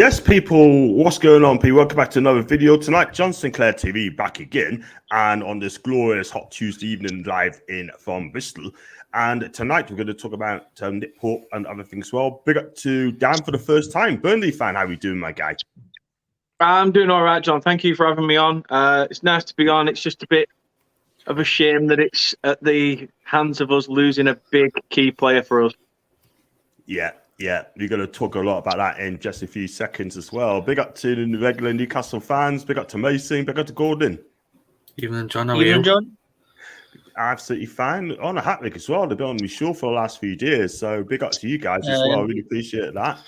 Yes, people, what's going on, people? Welcome back to another video. Tonight, John Sinclair TV back again, and on this glorious hot Tuesday evening live in from Bristol. And tonight, we're going to talk about Nick Pope and other things as well. Big up to Dan for the first time. Burnley fan, how are you doing, my guy? I'm doing all right, John. Thank you for having me on. It's nice to be on. It's just a bit of a shame that it's at the hands of us losing a big key player for us. Yeah, we're going to talk a lot about that in just a few seconds as well. Big up to the regular Newcastle fans. Big up to Mason. Big up to Gordon. Evening, John. How are you? John? Absolutely fine. On a hat trick as well. They've been on my show for the last few years. So big up to you guys as well. I really appreciate that.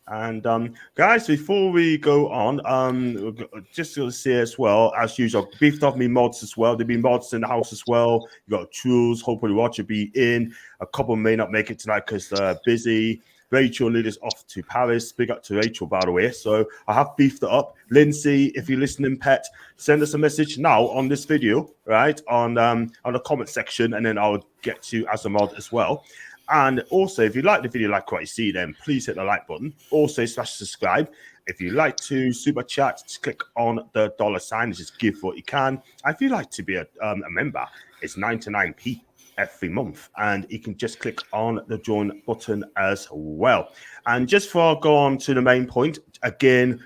And guys, before we go on, just to say as well, as usual, beefed up me mods as well. There've been mods in the house as well. You got Truls, hopefully Roger be in. A couple may not make it tonight because they're busy. Rachel lead us off to Paris. Big up to Rachel, by the way. So I have beefed it up. Lindsay, if you're listening, pet, send us a message now on this video, right? On the comment section, and then I'll get to you as a mod as well. And also, if you like the video, like what you see, then please hit the like button. Also, subscribe. If you like to super chat, just click on the $sign. Just give what you can. And if you like to be a member, it's 99p every month, and you can just click on the join button as well. And just before I go on to the main point, again,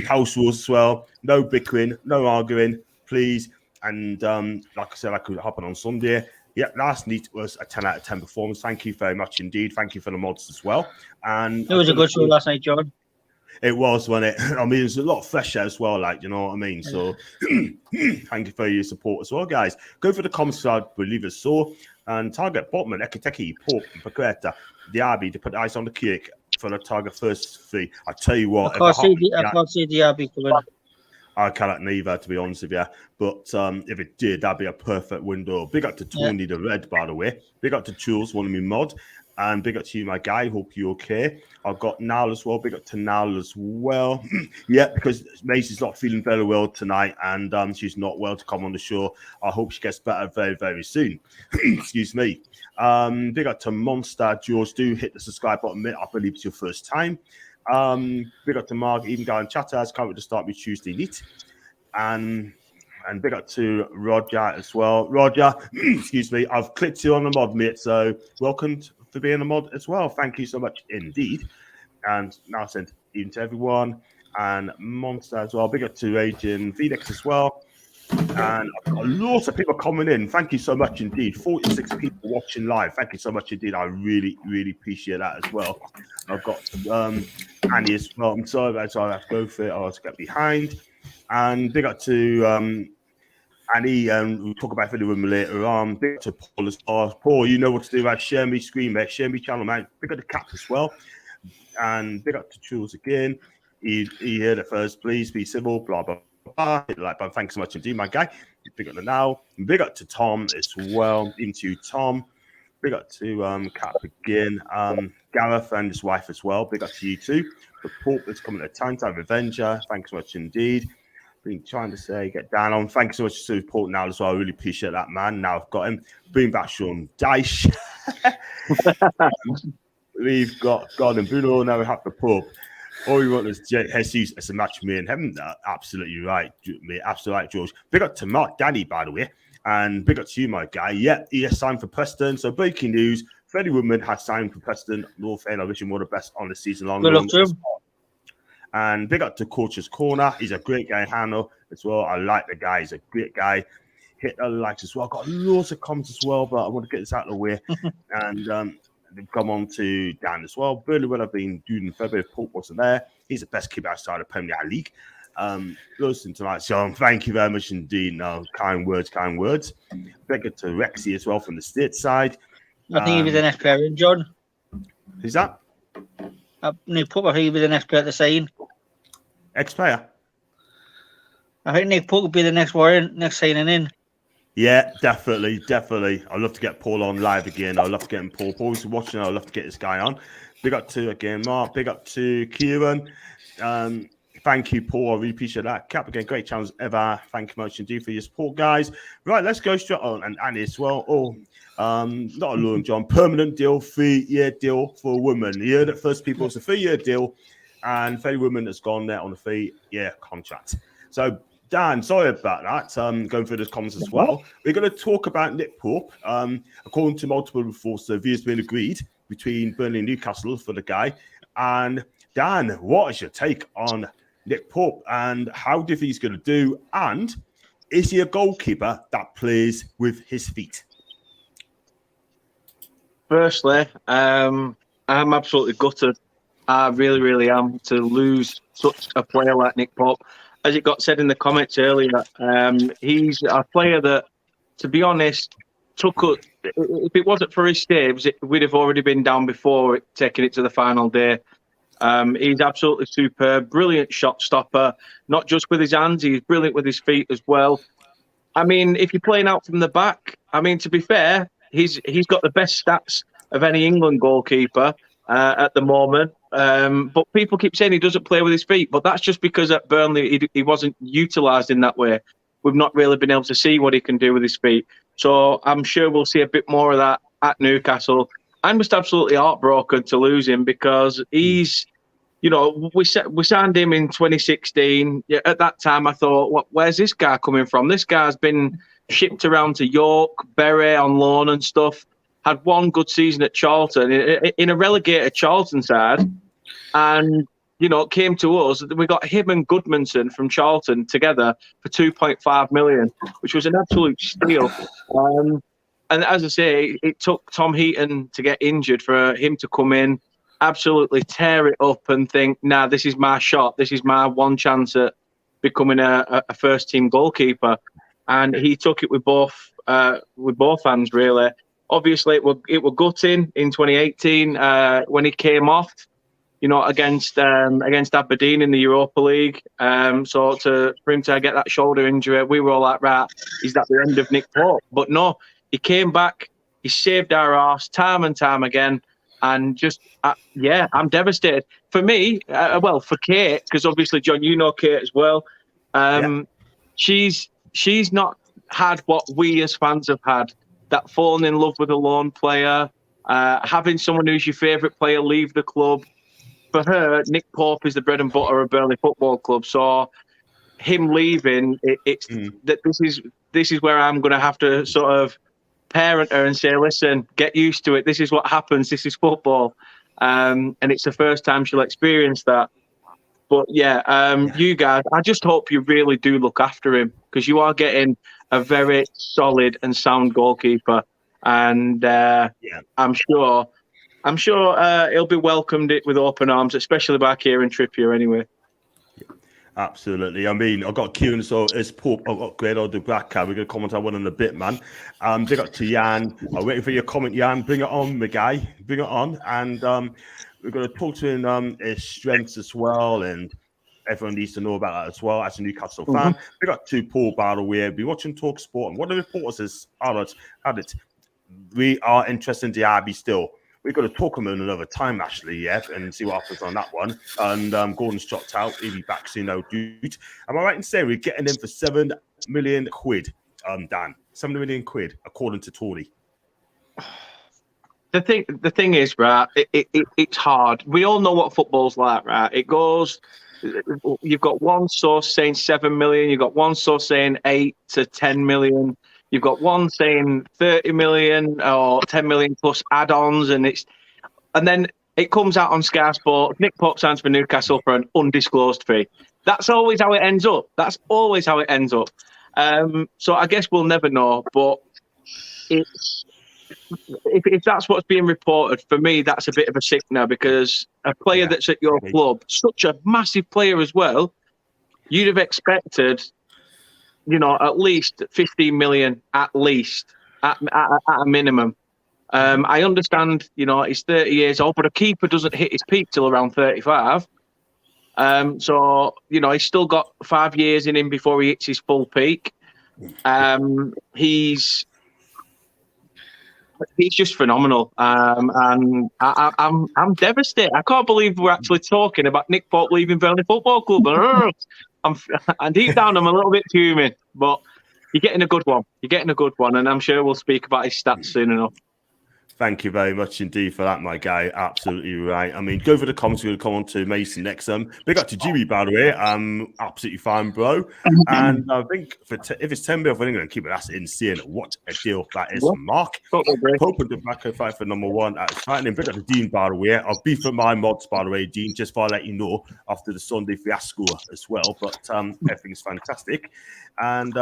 house rules as well. No bickering, no arguing, please. And like I said, I could happen on Sunday. Yeah, last night was a 10 out of 10 performance. Thank you very much indeed. Thank you for the mods as well. And it was a good show last night, John. It was, wasn't it? I mean, it's a lot fresher as well, like, you know what I mean? So thank you for your support as well, guys. Go for the comments, I believe it's so. And target Botman, Ekiteki, Pope, Paqueta, Diaby to put the ice on the cake for the target first three. I tell you what, I can't see Diaby to win. I cannot neither, to be honest with you. But if it did, that'd be a perfect window. Big up to Tony the Red, by the way. Big up to Jules, one of me mod. And big up to you, my guy. Hope you're okay. I've got Nal as well. Big up to Nal as well. Yeah, because Macy's not feeling very well tonight, and she's not well to come on the show. I hope she gets better very, very soon. Excuse me. Big up to Monster George. Do hit the subscribe button. I believe it's your first time. Big up to Mark, even guy in chatters. Can't wait to start with Tuesday night. And big up to Roger as well. Roger, excuse me. I've clicked you on the mod, mate. So welcome for being a mod as well. Thank you so much indeed. And now I send even to everyone. And Monster as well. Big up to Agent Phoenix as well. And I've got lots of people coming in. Thank you so much indeed. 46 people watching live. Thank you so much indeed. I really, really appreciate that as well. I've got Annie as well. I'm sorry, but I have to go for it. I have to get behind. And big up to Annie, we'll talk about video with me later on. Big up to Paul as well. Paul, you know what to do, right? Share me screen, mate. Share me channel, mate. Big up to Cap as well. And big up to Jules again. He heard it first. Please be civil, blah, blah, blah. Hit the like button. Thanks so much indeed, my guy. Big up to now. Big up to Tom as well. Into Tom. Big up to Cap again. Gareth and his wife as well. Big up to you too. The Pope is coming at time Revenger. Thanks so much indeed. Been trying to say get down on. Thanks so much to support now as well. I really appreciate that, man. Now I've got him. Bring back Sean Dyche. We've got God and Bruno. Now we have the Pope. All we want is Jesus as a match me and him. Absolutely right, mate. Absolutely right, George. Big up to Mark Danny, by the way. And big up to you, my guy. Yeah, he has signed for Preston. So breaking news, Freddie Woodman has signed for Preston. North End. I wish him all the best on the season long. Good luck to him. And big up to Coach's Corner. He's a great guy, Hannah, as well. I like the guy. He's a great guy. Hit the likes as well. Got loads of comments as well, but I want to get this out of the way. And they've come on to Dan as well. Burnley would have been doing in February if Pope wasn't there. He's the best keeper outside of Premier League. Listen tonight, Sean. Thank you very much indeed. No, kind words, kind words. Big up to Rexy as well from the state side. I think he was the next player in, John. Who's that? Nick Pope, I think he'll be the next player to sign. Ex-player? I think Nick Pope will be the next signing in. Yeah, definitely. I'd love to get Paul on live again. I'd love to get him Paul. Paul's watching. I'd love to get this guy on. Big up to, again, Mark. Big up to Kieran. Thank you, Paul. I really appreciate that. Cap, again, great challenge ever. Thank you much indeed for your support, guys. Right, let's go straight on. And Annie as well. Not alone, John. Permanent deal, 3-year deal for a woman. You heard it first, people. It's a 3-year deal. And for any woman that's gone there on the fee, yeah, contract. So, Dan, sorry about that. Going through those comments as well. We're going to talk about Nick Pope. According to multiple reports, the view has been agreed between Burnley and Newcastle for the guy. And Dan, what is your take on Nick Pope and how do you think he's going to do? And is he a goalkeeper that plays with his feet? Firstly, I'm absolutely gutted. I really, really am to lose such a player like Nick Pope. As it got said in the comments earlier, he's a player that, to be honest, if it wasn't for his saves, we'd have already been down before taking it to the final day. He's absolutely superb, brilliant shot stopper, not just with his hands, he's brilliant with his feet as well. I mean, if you're playing out from the back, I mean, to be fair, he's got the best stats of any England goalkeeper at the moment. But people keep saying he doesn't play with his feet, but that's just because at Burnley he wasn't utilised in that way. We've not really been able to see what he can do with his feet. So I'm sure we'll see a bit more of that at Newcastle. I'm just absolutely heartbroken to lose him because he's, you know, we signed him in 2016. At that time, I thought, where's this guy coming from? This guy's been shipped around to York, Bury on loan and stuff. Had one good season at Charlton in a relegated Charlton side, and you know, it came to us. We got him and Goodmanson from Charlton together for 2.5 million, which was an absolute steal. And as I say, it took Tom Heaton to get injured for him to come in, absolutely tear it up and think, nah, this is my shot. This is my one chance at becoming a first-team goalkeeper. And he took it with both hands, really. Obviously, it were gutting in 2018 when he came off, you know, against Aberdeen in the Europa League. So for him to get that shoulder injury, we were all like, right, is that the end of Nick Pope? But no, he came back, he saved our arse time and time again, and just, I'm devastated. For me, for Kate, because obviously, John, you know Kate as well, she's not had what we as fans have had, that falling in love with a lone player, having someone who's your favourite player leave the club. For her, Nick Pope is the bread and butter of Burnley Football Club. So him leaving, this is where I'm going to have to sort of parent her and say, listen, get used to it. This is what happens. This is football. And it's the first time she'll experience that. But you guys, I just hope you really do look after him, because you are getting a very solid and sound goalkeeper. And I'm sure he'll be welcomed with open arms, especially by Kieran Trippier anyway. Absolutely. I mean, I've got Kieran, so it's Pope. I've got Grado Dubravka. We're going to comment on one in a bit, man. Big up to Jan. I'm waiting for your comment, Jan. Bring it on, my guy. Bring it on. And we're going to talk to him his strengths as well, and everyone needs to know about that as well. As a Newcastle fan, we got to Paul, by the way. Be watching Talk Sport, and one of the reporters had it. We are interested in Diaby still. We're going to talk him another time, actually, and see what happens on that one. And Gordon's dropped out. He'll be back soon, no dude. Am I right in saying we're getting him for 7 million quid, Dan? 7 million quid, according to Tony. The thing is, right, it's hard. We all know what football's like, right? It goes, you've got one source saying 7 million, you've got one source saying 8 to 10 million. You've got one saying 30 million or 10 million plus add-ons, and then it comes out on Sky Sport. Nick Pope signs for Newcastle for an undisclosed fee. That's always how it ends up. So I guess we'll never know. But if that's what's being reported, for me, that's a bit of a sickener, because a player that's at your club, such a massive player as well, you'd have expected, you know, at least 15 million, at least, at a minimum. I understand, you know, he's 30 years old, but a keeper doesn't hit his peak till around 35. So, you know, he's still got 5 years in him before he hits his full peak. He's just phenomenal. And I'm devastated. I can't believe we're actually talking about Nick Pope leaving Burnley Football Club. And deep down, I'm a little bit fuming, but you're getting a good one. And I'm sure we'll speak about his stats soon enough. Thank you very much indeed for that, my guy. Absolutely right. I mean, go for the comments. We're going to come on to Mason next. Big up to Jimmy, by the way. Absolutely fine, bro. And I think if it's 10 mil for England, keep it. That's insane. What a deal that is, Mark. Pope and the back fight for number one. It's frightening. Big up to Dean, by the way. I'll beef at my mods, by the way, Dean, just for I let you know after the Sunday fiasco as well. But everything's fantastic. And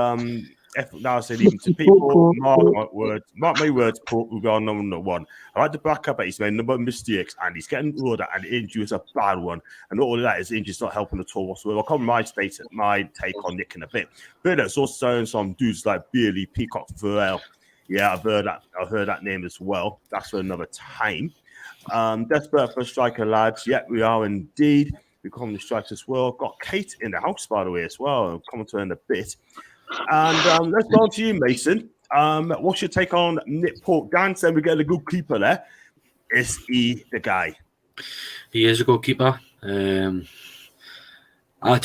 now I said even to people, mark my words, Pope will be our number one. I like the backup, but he's made a number of mistakes and he's getting older and injury is a bad one. And not all of that is injury's not helping at all whatsoever. I'll come my take on Nick in a bit. But it's also saying some dudes like Bailey, Peacock, Farrell. Yeah, I've heard that name as well. That's for another time. Desperate for a striker, lads. Yeah, we are indeed. We come the strikers as well. Got Kate in the house, by the way, as well. I'll come to her in a bit. And let's go on to you, Mason. What's your take on Nick Pope? Dan said we get a good keeper there. Is he the guy? He is a good keeper. To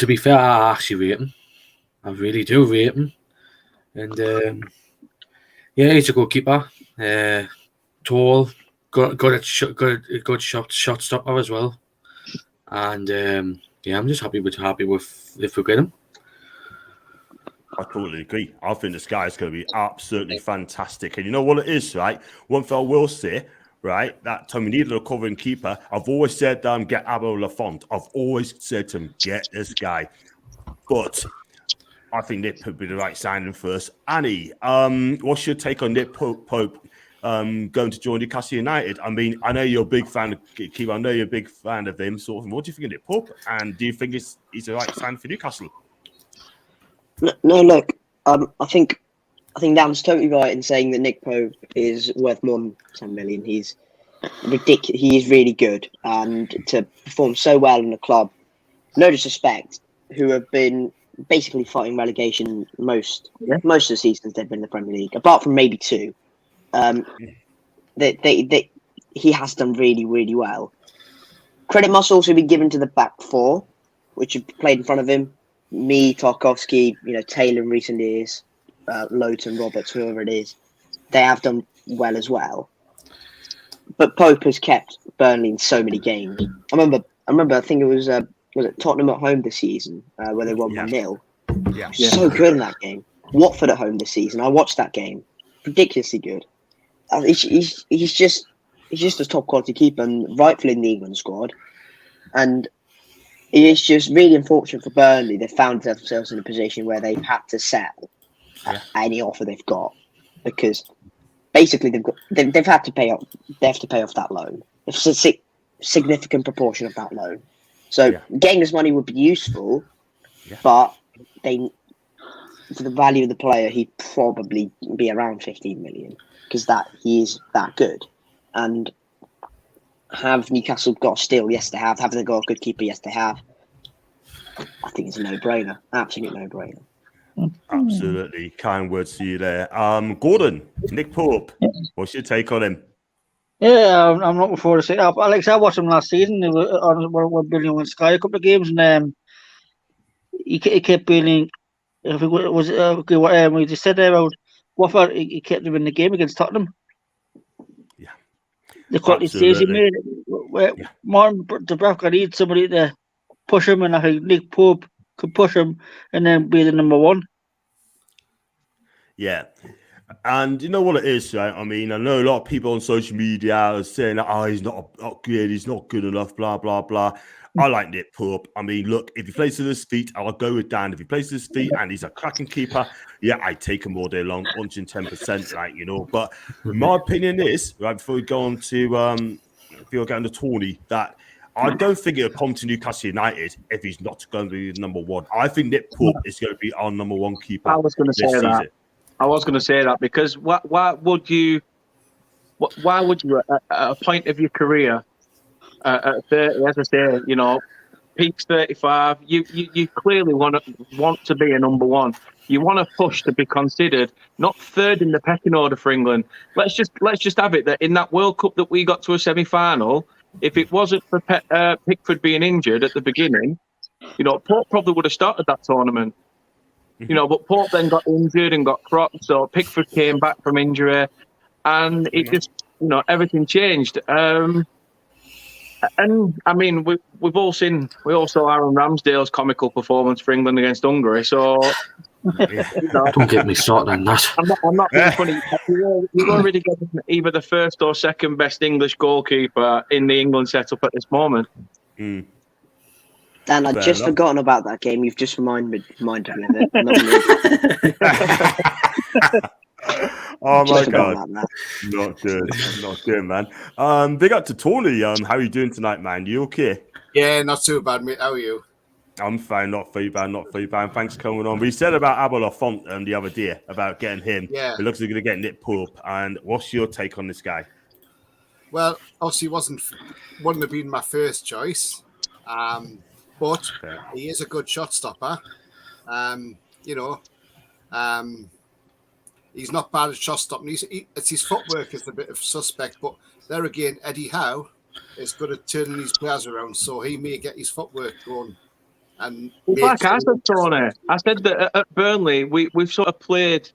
be fair, I actually rate him. I really do rate him. And yeah, he's a good keeper. Tall, good shot stopper as well. And yeah, I'm just happy with if we get him. I totally agree. I think this guy is going to be absolutely fantastic. And you know what it is, right? One thing I will say, right, that time we needed a covering keeper, I've always said, get Abo Lafont. I've always said to him, get this guy. But I think Nick would be the right signing first. Annie, what's your take on Nick Pope going to join Newcastle United? I mean, I know you're a big fan of keeper. I know you're a big fan of him. Sort of. What do you think of Nick Pope? And do you think he's the right sign for Newcastle? No, look, I think Dan's totally right in saying that Nick Pope is worth more than 10 million. He's ridiculous. He is really good, and to perform so well in a club, no disrespect, who have been basically fighting relegation most of the seasons they've been in the Premier League, apart from maybe two. He has done really, really well. Credit must also be given to the back four, which have played in front of him. Me, Tarkovsky, Taylor in recent years, Lowton, Roberts, whoever it is, they have done well as well. But Pope has kept Burnley in so many games. I remember. I think it was it Tottenham at home this season where they won 1-0. Yeah, so good in that game. Watford at home this season. I watched that game. Ridiculously good. He's just a top quality keeper and rightfully in the England squad. And it's just really unfortunate for Burnley. They found themselves in a position where they've had to sell any offer they've got because basically they've had to pay off. They have to pay off that loan. It's a significant proportion of that loan. So getting this money would be useful, but for the value of the player, he'd probably be around 15 million because he is that good. And have Newcastle got a steal? Yes, they have. Have they got a good keeper? Yes, they have. I think it's a no-brainer. Absolute no-brainer. Absolutely. Kind words to you there. Gordon, Nick Pope, what's your take on him? Yeah, I'm looking forward to seeing that. Alex, I watched him last season. They were on Burnley on Sky a couple of games, and he kept being. I think it was what we just said there about Watford. He kept him in the game against Tottenham. Yeah, the quality saves he made. Martin Dubravka needs somebody to push him, and I think Nick Pope could push him and then be the number one. Yeah. And you know what it is, right? I mean, I know a lot of people on social media are saying that, he's not good, he's not good enough, blah, blah, blah. I like Nick Pope. I mean, look, if he plays to his feet, I'll go with Dan. If he plays to his feet and he's a cracking keeper, I take him all day long, 110%, right, But my opinion is, right, before we go on to Tony, that I don't think it'll come to Newcastle United if he's not going to be number one. I think Nick Pope is going to be our number one keeper. I was going to say that. I was going to say that because why would you at a point of your career at 30, as I say, peaks 35, you clearly want to be a number one. You want to push to be considered not third in the pecking order for England. Let's just have it that in that World Cup that we got to a semi-final, if it wasn't for Pickford being injured at the beginning, Pope probably would have started that tournament. But Pope then got injured and got cropped, so Pickford came back from injury, and it everything changed. And I mean, we all saw Aaron Ramsdale's comical performance for England against Hungary. So Don't get me started on that. I'm not being funny. You're already getting either the first or second best English goalkeeper in the England setup at this moment. Mm. Dan, I'd just forgotten about that game. You've just reminded me of it. Oh my God. Not good, man. Big up to Tony. How are you doing tonight, man? You okay? Yeah, not too bad, mate. How are you? I'm fine, not too bad. Thanks for coming on. We said about Abel Lafont the other day about getting him. Yeah. It looks like we're going to get Nick Pope. And what's your take on this guy? Well, obviously wouldn't have been my first choice. But he is a good shot stopper. He's not bad at shot stopping. It's his footwork is a bit of suspect, but there again, Eddie Howe is good at turning these players around, so he may get his footwork going. And like I said, Tony, I said that at Burnley, we've sort of played.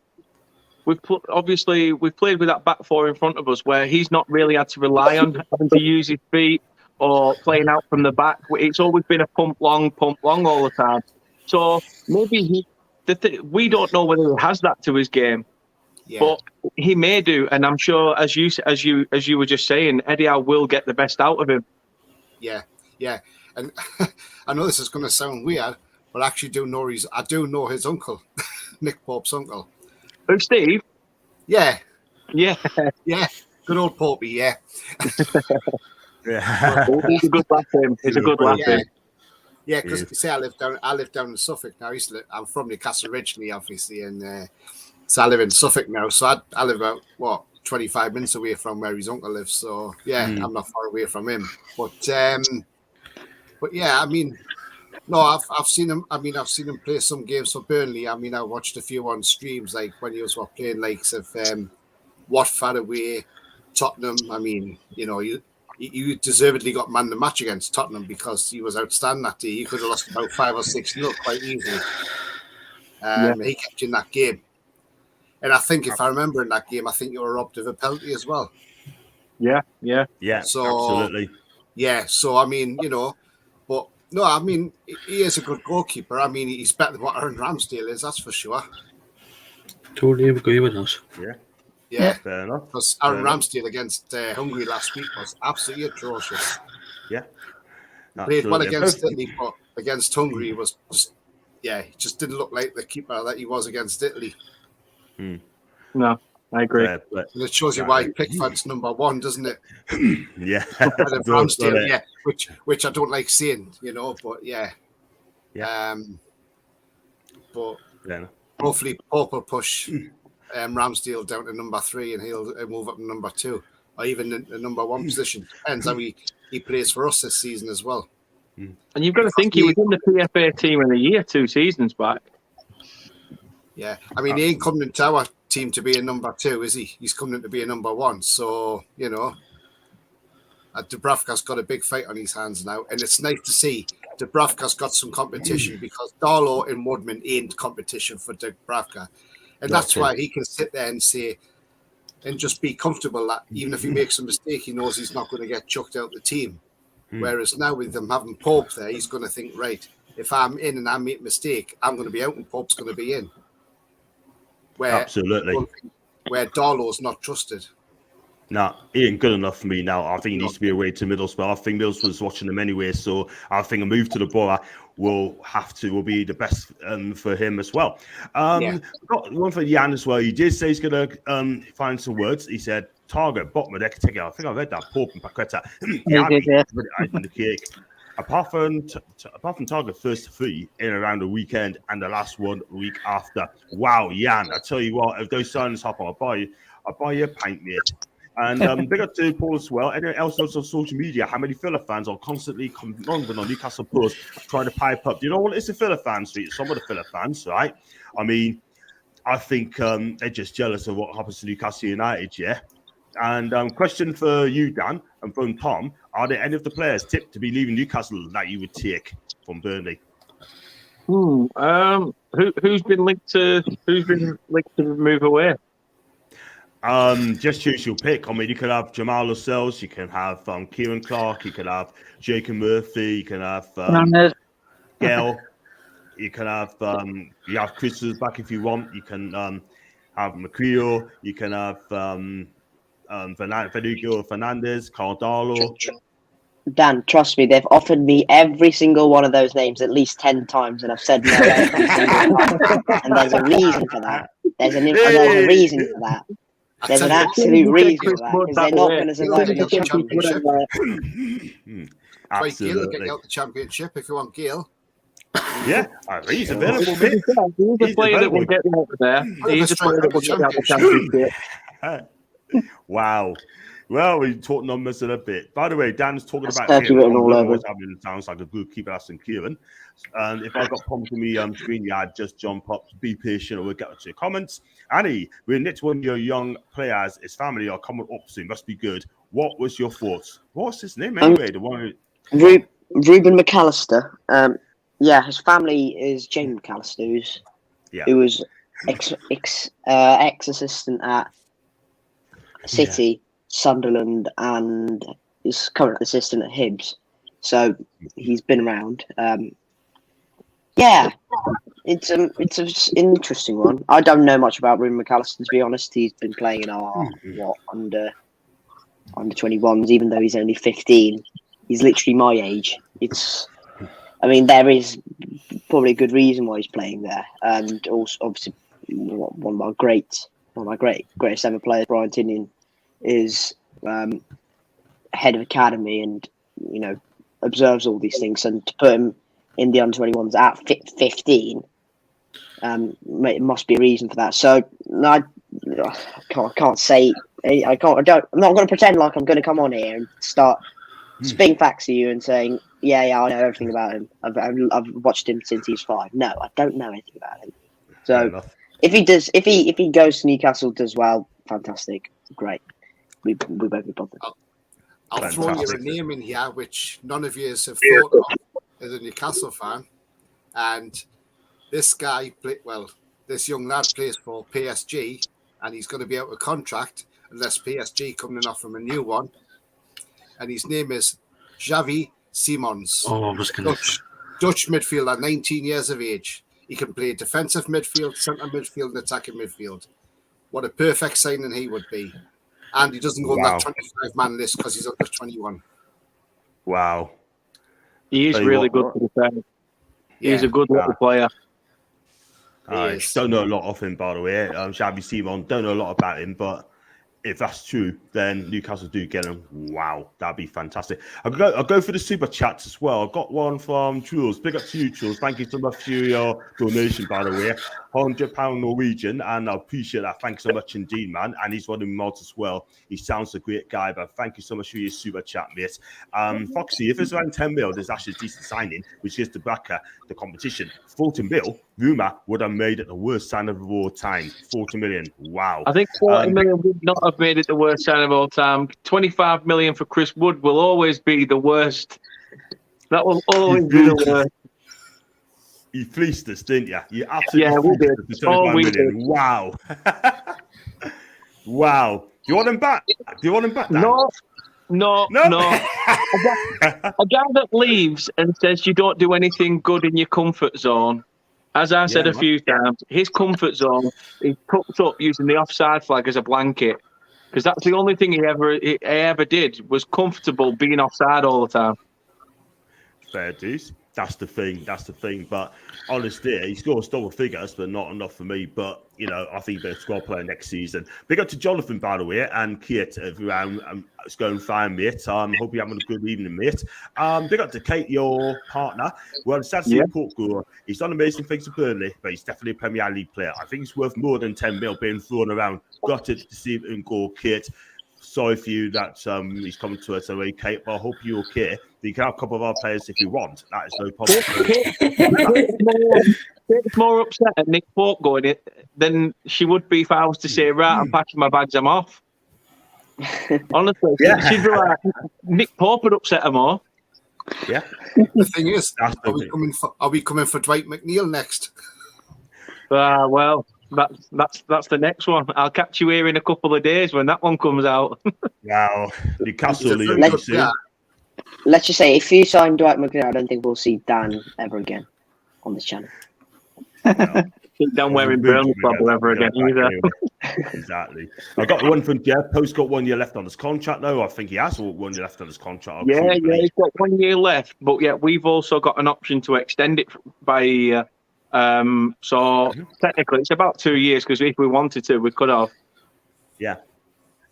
We've played with that back four in front of us, where he's not really had to rely on having to use his feet or playing out from the back. It's always been a pump long all the time. So maybe we don't know whether he has that to his game. Yeah. But he may do, and I'm sure, as you were just saying, Eddie Howe will get the best out of him. Yeah. And I know this is going to sound weird, but I actually I do know his uncle, Nick Pope's uncle. Oh, Steve? Yeah. Good old Popey, yeah. He's a good laugh. He's a good laugh. Yeah, because you see, I live down in Suffolk now. I'm from Newcastle originally, obviously, and so I live in Suffolk now. So I live about 25 minutes away from where his uncle lives. So I'm not far away from him. But yeah, I mean, no, I've seen him. I mean, I've seen him play some games for Burnley. I mean, I watched a few on streams, like when he was playing likes of Watford away, Tottenham. I mean, you deservedly got man the match against Tottenham because he was outstanding that day. He could have lost about 5 or 6-0 quite easily. He kept you in that game. And I think if I remember in that game, I think you were robbed of a penalty as well. Yeah. So, absolutely. Yeah. So, I mean, but no, I mean, he is a good goalkeeper. I mean, he's better than what Aaron Ramsdale is, that's for sure. Totally agree with us. Yeah. Fair enough. Because Aaron Ramsdale against Hungary last week was absolutely atrocious. Yeah. He played well against Italy, but against Hungary was just, he just didn't look like the keeper that he was against Italy. No, I agree. And it shows you why Pickford's number one, doesn't it? Yeah. Ramsdale, which I don't like saying, but but hopefully Pope will push Ramsdale down to number 3 and he'll move up to number 2 or even the number 1 position. Depends how he plays for us this season as well. And you've got to think he was in the PFA team of the year 2 seasons back. Yeah, I mean, he ain't coming into our team to be a number 2, is he? He's coming in to be a number 1. So, Dubravka's got a big fight on his hands now. And it's nice to see Dubravka's got some competition because Darlow and Woodman ain't competition for Dubravka. And that's why he can sit there and say, and just be comfortable that even if he makes a mistake, he knows he's not going to get chucked out the team. Whereas now with them having Pope there, he's going to think, right, if I'm in and I make a mistake, I'm going to be out and Pope's going to be in. Absolutely. Where Darlow's not trusted. No, he ain't good enough for me now. I think he needs to be away to Middlesbrough. I think Middlesbrough's watching him anyway, so I think a move to the Borough will be the best for him as well. Got one for Jan as well. He did say he's going to find some words. He said, target, bottom of the deck ticket. I think I read that. Pope and Paqueta. In the cake. Apart from target first 3 in around the weekend and the last 1 week after. Wow, Jan, I tell you what, if those signs happen, I'll buy you a pint, mate. And big up to Paul as well. Anyone else on social media? How many Villa fans are constantly commenting on Newcastle Post trying to pipe up? Do you know what it's the Villa fans? Some of the Villa fans, right? I mean, I think they're just jealous of what happens to Newcastle United, yeah? And question for you, Dan, and from Tom: are there any of the players tipped to be leaving Newcastle that you would take from Burnley? Who's been linked to move away? Just choose your pick. I mean, you could have Jamal Lascelles, you can have Kieran Clark, you can have Jacob Murphy, you can have Gail, you can have Chris back if you want. You can have Macrio, you can have Federico Fernandez, Cardalo. Dan, trust me, they've offered me every single one of those names at least 10 times, and I've said no every single time. And there's a reason for that. There's a reason for that. There's an absolute reason for that, because they're not going to survive in the championship. Absolutely. Gail will get you out the championship if you want Gail. Yeah, he's available, mate. He's a player that will get you out there. He's a player that will get you out the championship. Wow. Well, we talked numbers in a bit. By the way, Dan's talking about sounds like a good keeper, Aston Kieran. And if I got problems with me screen, yeah, I'd just jump up, be patient, or we'll get to your comments. Annie, we're next one of your young players, his family are coming up soon. Must be good. What was your thoughts? What's his name anyway? The one Ruben McAllister. Yeah, his family is Jamie McAllister, who was ex-assistant at City, Sunderland, and is current assistant at Hibs. So he's been around. It's an interesting one. I don't know much about Ruben McAllister, to be honest. He's been playing in our under 21s, even though he's only 15. He's literally my age. There is probably a good reason why he's playing there, and also obviously one of my greatest ever players, Brian Tinian, is head of academy and observes all these things, and to put him in the under 21s at 15, it must be a reason for that. So I can't say I'm not going to pretend like I'm going to come on here and start spitting facts to you and saying I know everything about him. I've watched him since he's 5. No, I don't know anything about him. So if he goes to Newcastle, does well, fantastic, great. We won't be bothered. I'll throw you a name in here which none of you have thought of as a Newcastle fan, and this young lad plays for PSG, and he's going to be out of contract unless PSG come and offer him a new one. And his name is Xavi Simons. Dutch midfielder, 19 years of age. He can play defensive midfield, centre midfield, and attacking midfield. What a perfect signing he would be. And he doesn't go on that 25-man list because he's under 21. Wow. He is really good for the team. He's a good little player. I don't know a lot of him, by the way. Xavi Simon, don't know a lot about him, but if that's true, then Newcastle do get him. Wow, that'd be fantastic. I'll go for the super chats as well. I've got one from Jules. Big up to you, Jules. Thank you so much for your donation, by the way. £100 Norwegian, and I appreciate that. Thanks so much indeed, man. And he's one of the mods as well. He sounds a great guy, but thank you so much for your super chat, mate. Foxy, if it's around 10 mil, there's actually a decent signing, which is to back the competition. 40 mil, Rumour would have made it the worst sign of all time. 40 million. Wow. I think 40 million would not have made it the worst sign of all time. 25 million for Chris Wood will always be the worst. That will always be the worst. You fleeced us, didn't you? You absolutely we did. We did. Wow. Wow. Do you want him back? Dan? No. A guy that leaves and says you don't do anything good in your comfort zone, as I said a few times, his comfort zone is tucked up using the offside flag as a blanket, because that's the only thing he ever did, was comfortable being offside all the time. Fair dues. That's the thing. But honestly, he scores double figures, but not enough for me. But, I think he's a squad player next season. Big up to Jonathan, by the way, and Kate, everyone. It's going fine, mate. Hope you're having a good evening, mate. Big up to Kate, your partner. Well, sad to see Port go. He's done amazing things for Burnley, but he's definitely a Premier League player. I think he's worth more than 10 mil being thrown around. Gutted to see him go, Kate. Sorry for you that he's coming to us away, Kate, but I hope you're okay. You can have a couple of our players if you want. That is no problem. Kate's more upset at Nick Pope going in than she would be if I was to say, right, I'm packing my bags, I'm off. Honestly, she'd be like, Nick Pope would upset her more. Yeah. The thing is, are we coming for Dwight McNeil next? Well, That's the next one. I'll catch you here in a couple of days when that one comes out. Wow, Newcastle He's a leaving very too good soon. player. Let's just say, if you sign Dwight McNair, I don't think we'll see Dan ever again on this channel. Don't wearing Burnley bubble ever again either. Exactly. I've got one from Jeff. Post got 1 year left on his contract, though. I think he has 1 year left on his contract. Yeah, he's got 1 year left. But yeah, we've also got an option to extend it by a year. So technically, it's about 2 years because if we wanted to, we could have. Yeah,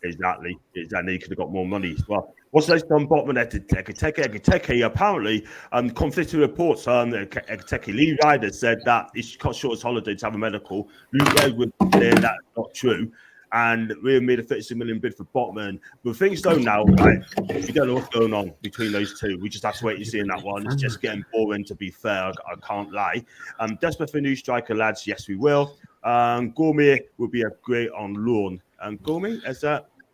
exactly. He could have got more money as well. What's next on Botman? Ekiteke apparently, conflicting reports. Ekiteke Lee Ryder said that he's cut short his holiday to have a medical. Luke Edwards said that's not true. And we made a 36 million bid for Botman. But things don't now, right? We don't know what's going on between those two. We just have to wait and see in that one. It's just getting boring, to be fair. I can't lie. Desperate for a new striker, lads. Yes, we will. Gourmet will be a great on loan. Gourmet is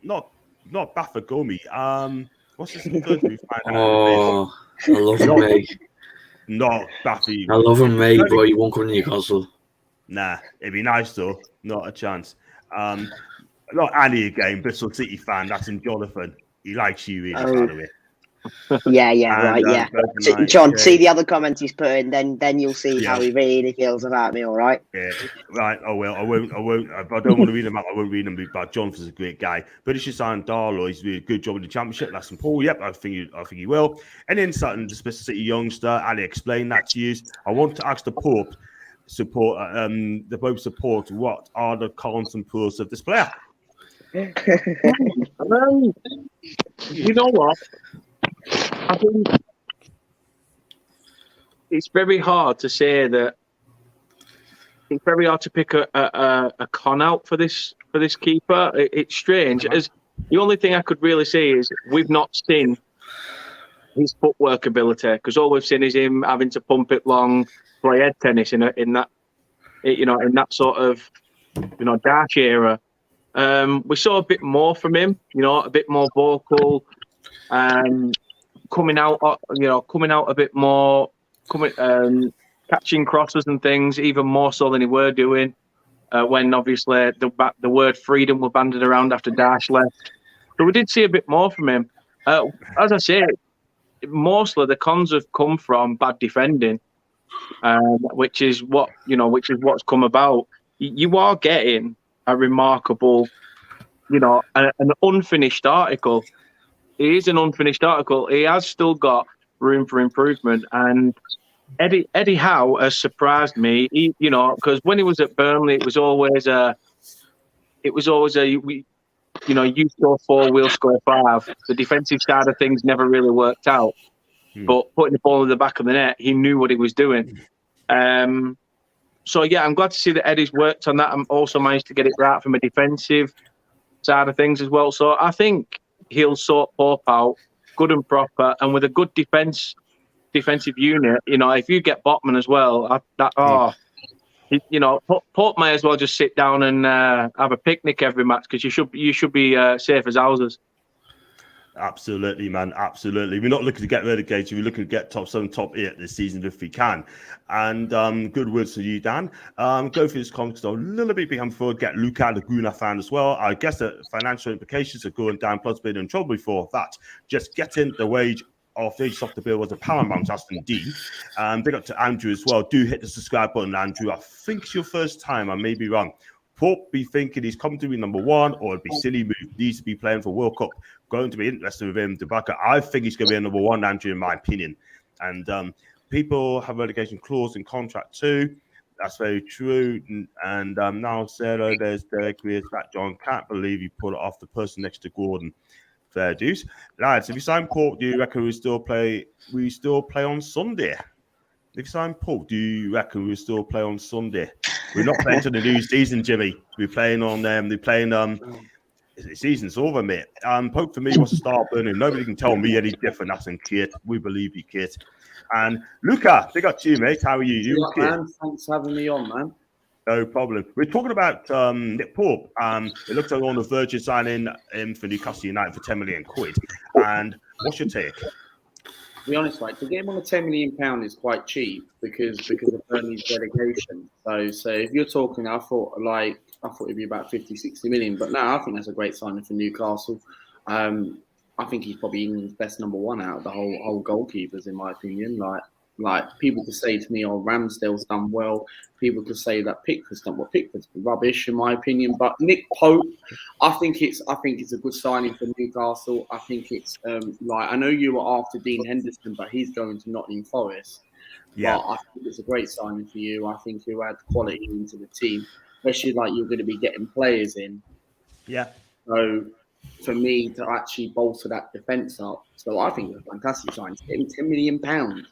not bad for Gourmet. What's his third we find out? Oh, I love him, mate. Not Baffy. I love him, mate, but he won't come to Newcastle. Nah, it'd be nice though. Not a chance. Not Annie again, Bristol City fan. That's in Jonathan. He likes you, really, by the way. Yeah, And, right, yeah. Like, John, see the other comments he's put in, then you'll see Yeah. how he really feels about me, all right? Yeah, right. I will. I won't. If I don't want to read them out, I won't read them. But Jonathan's a great guy. British signed Darlow. He's doing a good job in the championship. That's Paul. Yep, I think he will. And insight into the Bristol City youngster. Ali explained that to you. I want to ask the Pope the Pope support. What are the cons and pros of this player? You know what? I think it's very hard to say that. It's very hard to pick a con out for this keeper. It's strange. As the only thing I could really say is we've not seen his footwork ability, because all we've seen is him having to pump it long, play head tennis in that sort of Dyche era. We saw a bit more from him, a bit more vocal, coming out a bit more, catching crosses and things, even more so than he were doing when obviously the word freedom were banded around after Dyche left. So we did see a bit more from him. As I say, mostly the cons have come from bad defending, which is what's come about. You are getting a remarkable, an unfinished article. It is an unfinished article. He has still got room for improvement, and Eddie Howe has surprised me. Because when he was at Burnley, it was always you score 4, we'll score 5. The defensive side of things never really worked out. But putting the ball in the back of the net, he knew what he was doing. So yeah, I'm glad to see that Eddie's worked on that and also managed to get it right from a defensive side of things as well. So I think he'll sort Pope out good and proper, and with a good defensive unit. If you get Botman as well, Pope may as well just sit down and have a picnic every match, because you should be safe as houses. Absolutely, man. Absolutely. We're not looking to get relegated. We're looking to get top 7, top 8 this season if we can. And good words to you, Dan. Go through this context a little bit behind before we get Luca, the Guna fan as well. I guess the financial implications of going down, plus being in trouble before that. Just getting the wage off the bill was a paramount task indeed. Big up to Andrew as well. Do hit the subscribe button, Andrew. I think it's your first time. I may be wrong. Pope be thinking he's coming to be number 1, or it'd be silly move. He needs to be playing for World Cup. Going to be interested with him. Dubaka, I think he's going to be a number 1, Andrew, in my opinion. And people have relegation clause in contract too. That's very true. And now Sarah, there's Derek Greer's back. John, can't believe you put it off the person next to Gordon. Fair dues. Lads, if you sign Pope, do you reckon we still play on Sunday? If you sign Pope, do you reckon we'll still play on Sunday? We're not playing to the new season, Jimmy. We're playing on the season's over, mate. Pope for me was a star burning. Nobody can tell me any different. That's in Kit. We believe you, Kit. And Luca, big up to you, mate. How are you? You okay? Man. Thanks for having me on, man. No problem. We're talking about Nick Pope. It looks like we're on the verge of signing him for Newcastle United for 10 million quid. And what's your take? to be honest, like to get him on a £10 million is quite cheap because of Burnley's relegation. So if you're talking, I thought it'd be about 50, 60 million, but no, I think that's a great signing for Newcastle. I think he's probably England's best number one out of the whole goalkeepers, in my opinion. Like people could say to me, "Oh, Ramsdale's done well." People could say that Pickford's done well. Pickford's rubbish, in my opinion. But Nick Pope, I think it's a good signing for Newcastle. I think it's I know you were after Dean Henderson, but he's going to Nottingham Forest. Yeah, but I think it's a great signing for you. I think you add quality into the team, especially like you're going to be getting players in. Yeah. So for me to actually bolster that defence up, so I think it's a fantastic sign. To get him £10 million.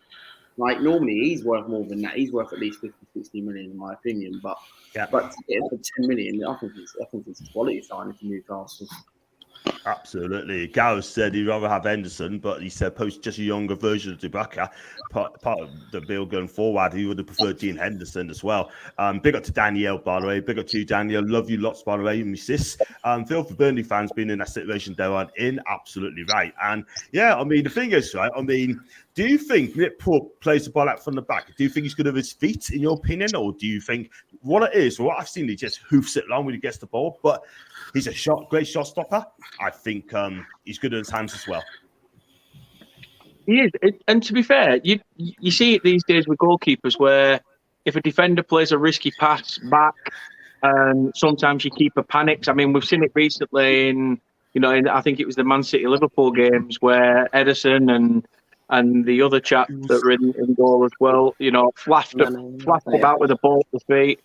Like normally he's worth more than that. He's worth at least 50, 60 million in my opinion. But to get him for 10 million, I think it's a quality signing for Newcastle. Absolutely. Gareth said he'd rather have Henderson, but he said post just a younger version of Dubaka. Part of the bill going forward, he would have preferred Dean Henderson as well. Big up to Danielle, by the way. Big up to you, Danielle. Love you lots, by the way, my sis. Feel for Burnley fans being in that situation they are in, absolutely right. And yeah, I mean, the thing is, right, I mean, do you think Nick Pope plays the ball out from the back? Do you think he's good with his feet, in your opinion? Or do you think what it is, what I've seen, he just hoofs it long when he gets the ball, but he's a great shot stopper. I think he's good in his hands as well. He is. And to be fair, you see it these days with goalkeepers where if a defender plays a risky pass back, sometimes your keeper panics. I mean, we've seen it recently in I think it was the Man City Liverpool games where Ederson and the other chap that were in goal as well, flashed about with the ball at the feet.